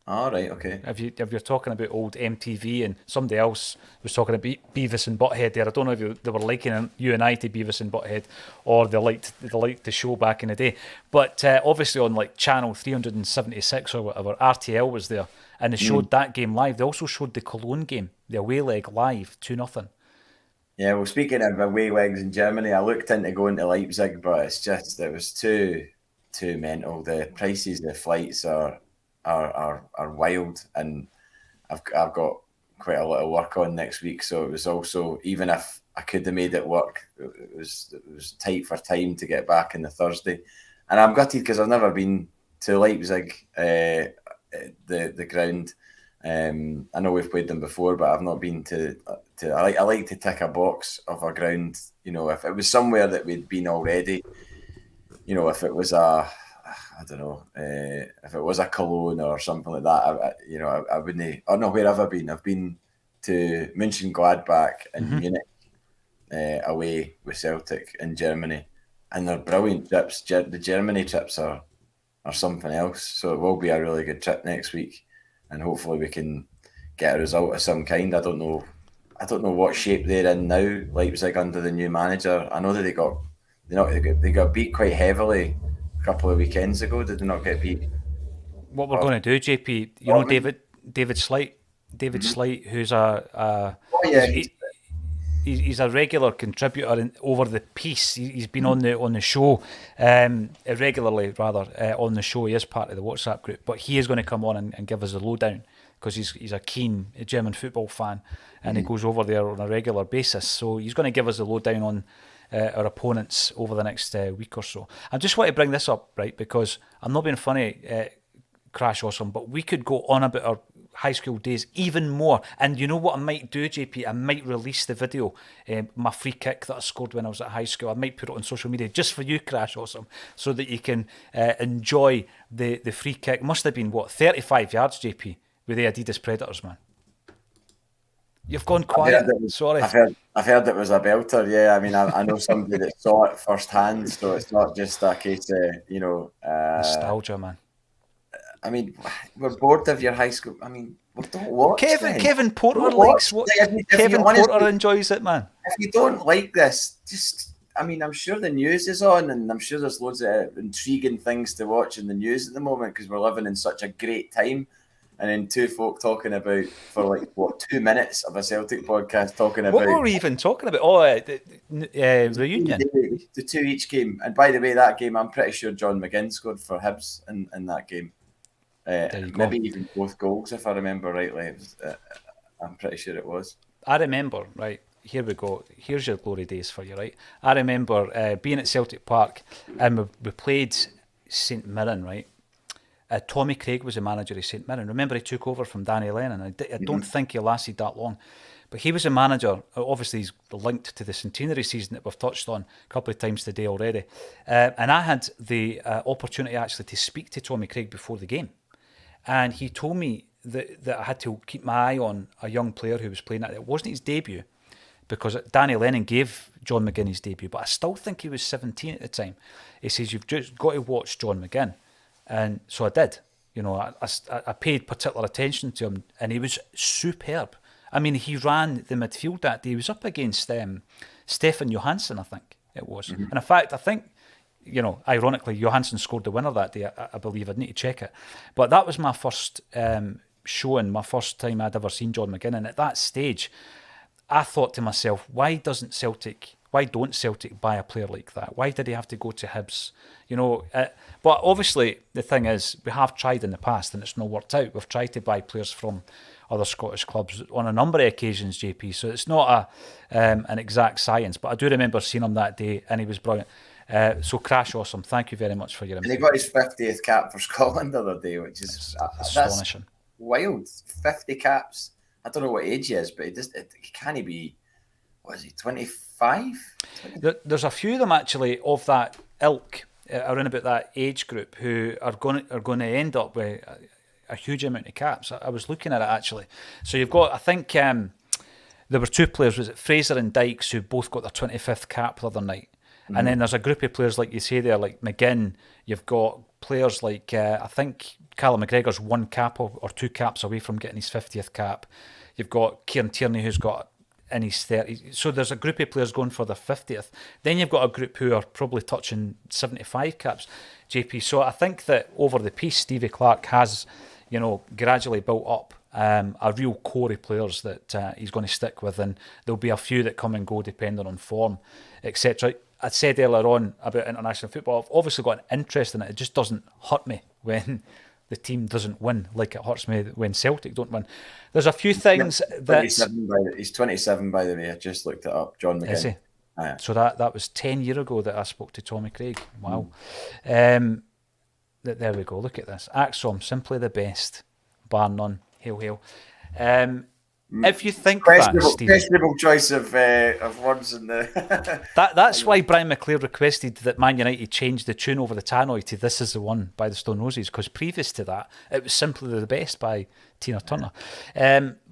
All right, okay. If you're talking about old MTV, and somebody else was talking about Beavis and Butthead there, I don't know if they were liking you and I to Beavis and Butthead, or they liked the show back in the day. But obviously on like channel 376 or whatever, RTL was there, and they showed that game live. They also showed the Cologne game, the away leg, live, 2-0. Yeah, well, speaking of away legs in Germany, I looked into going to Leipzig, but it was too mental. The prices, the flights are wild, and I've got quite a lot of work on next week, so it was also, even if I could have made it work, it was tight for time to get back on the Thursday. And I'm gutted because I've never been to Leipzig, the ground. I know we've played them before, but I've not been to I like to tick a box of a ground, if it was somewhere that we'd been already, if it was I don't know, if it was a Cologne or something like that, I wouldn't. Oh no, where have I been? I've been to Mönchengladbach and Munich away with Celtic in Germany, and they're brilliant trips. The Germany trips are something else. So it will be a really good trip next week, and hopefully we can get a result of some kind. I don't know what shape they're in now, Leipzig, under the new manager. I know that they got beat quite heavily a couple of weekends ago. Did they not get beat? What we're going to do, JP, David Slight, who's he's a regular contributor over the piece. He's been on the show irregularly, rather, on the show. He is part of the WhatsApp group, but he is going to come on and give us a lowdown because he's a keen German football fan, and he goes over there on a regular basis. So he's going to give us a lowdown on our opponents over the next week or so. I just want to bring this up, right, because I'm not being funny, Crash Awesome, but we could go on about our high school days even more. And you know what I might do, JP? I might release the video, my free kick that I scored when I was at high school. I might put it on social media just for you, Crash Awesome, so that you can enjoy the free kick. Must have been, 35 yards, JP, with the Adidas Predators, man. You've gone quiet. Sorry. I've heard it was a belter. Yeah, I mean, I know somebody that saw it firsthand, so it's not just a case of nostalgia, man. I mean, we're bored of your high school. I mean, we don't watch. Kevin Porter likes what Kevin Porter enjoys it, man. If you don't like this, I'm sure the news is on, and I'm sure there's loads of intriguing things to watch in the news at the moment because we're living in such a great time. And then two folk talking about, for 2 minutes of a Celtic podcast talking about... What were we even talking about? Oh, the reunion. The 2 each game. And by the way, that game, I'm pretty sure John McGinn scored for Hibs in that game. Maybe even both goals, if I remember rightly. I'm pretty sure it was. I remember, right, here we go. Here's your glory days for you, right? I remember being at Celtic Park, and we played St Mirren, right? Tommy Craig was the manager of St Mirren. Remember, he took over from Danny Lennon. I don't think he lasted that long. But he was a manager. Obviously, he's linked to the centenary season that we've touched on a couple of times today already. And I had the opportunity actually to speak to Tommy Craig before the game. And he told me that I had to keep my eye on a young player who was playing that. It wasn't his debut, because Danny Lennon gave John McGinn his debut, but I still think he was 17 at the time. He says, you've just got to watch John McGinn. And so I did. You know, I paid particular attention to him, and he was superb. I mean, he ran the midfield that day. He was up against Stefan Johansson, I think it was. And in fact, I think, you know, ironically, Johansson scored the winner that day, I believe. I'd need to check it. But that was my first showing, my first time I'd ever seen John McGinn. And at that stage, I thought to myself, why don't Celtic buy a player like that? Why did he have to go to Hibs? You know, but obviously the thing is, we have tried in the past and it's not worked out. We've tried to buy players from other Scottish clubs on a number of occasions, JP. So it's not an exact science, but I do remember seeing him that day and he was brilliant. So Crash Awesome, thank you very much for your input. And he got his 50th cap for Scotland the other day, which is astonishing. Wild. 50 caps. I don't know what age he is, but he can't be, what is he, 25? There's a few of them actually of that ilk, around about that age group, who are going to end up with a huge amount of caps. I was looking at it actually. So you've got, I think there were two players, was it Fraser and Dykes, who both got their 25th cap the other night. And then there's a group of players, like you say there, like McGinn. You've got players like, I think Callum McGregor's one cap or two caps away from getting his 50th cap. You've got Kieran Tierney, who's got in his 30s. So there's a group of players going for their 50th. Then you've got a group who are probably touching 75 caps, JP. So I think that over the piece, Stevie Clarke has, you know, gradually built up a real core of players that he's going to stick with. And there'll be a few that come and go depending on form, etc. I said earlier on about international football, I've obviously got an interest in it. It just doesn't hurt me when the team doesn't win, like it hurts me when Celtic don't win. There's a few things that... He's 27, by the way. I just looked it up. John McGinn. Is he? So that was 10 years ago that I spoke to Tommy Craig. Wow. There we go. Look at this. Acsom, simply the best. Bar none. Hail, hail. If you think questionable choice of words in the that's why Brian McClare requested that Man United change the tune over the tannoy to "This Is the One" by the Stone Roses, because previous to that it was simply the best by Tina Turner.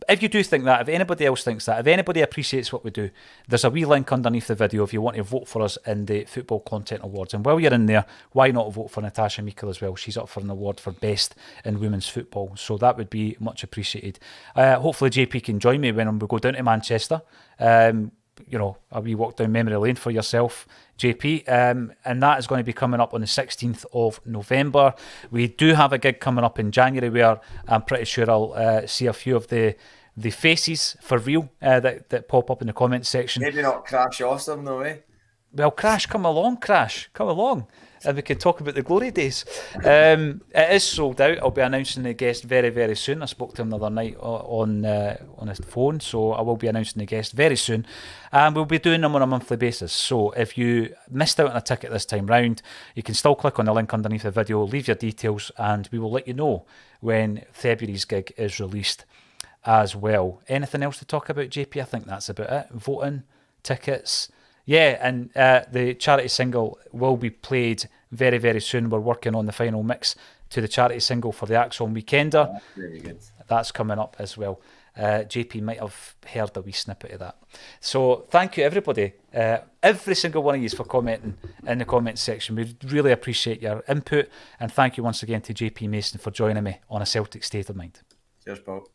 If you do think that, if anybody else thinks that, if anybody appreciates what we do, there's a wee link underneath the video if you want to vote for us in the Football Content Awards. And while you're in there, why not vote for Natasha Meikle as well? She's up for an award for Best in Women's Football, so that would be much appreciated. Hopefully JP can join me when we go down to Manchester. You know, a wee walk down memory lane for yourself, JP. And that is going to be coming up on the 16th of November. We do have a gig coming up in January where I'm pretty sure I'll see a few of the faces for real that pop up in the comments section. Maybe not Crash Awesome, though, eh? Well, Crash, come along, and we can talk about the glory days. It is sold out. I'll be announcing the guest very, very soon. I spoke to him the other night on his phone, so I will be announcing the guest very soon. And we'll be doing them on a monthly basis. So if you missed out on a ticket this time round, you can still click on the link underneath the video, leave your details, and we will let you know when February's gig is released as well. Anything else to talk about, JP? I think that's about it. Voting, tickets... Yeah, and the charity single will be played very, very soon. We're working on the final mix to the charity single for the Acsom Weekender. That's very good. That's coming up as well. JP might have heard a wee snippet of that. So thank you, everybody. Every single one of you for commenting in the comments section. We really appreciate your input. And thank you once again to JP Mason for joining me on A Celtic State of Mind. Cheers, Paul.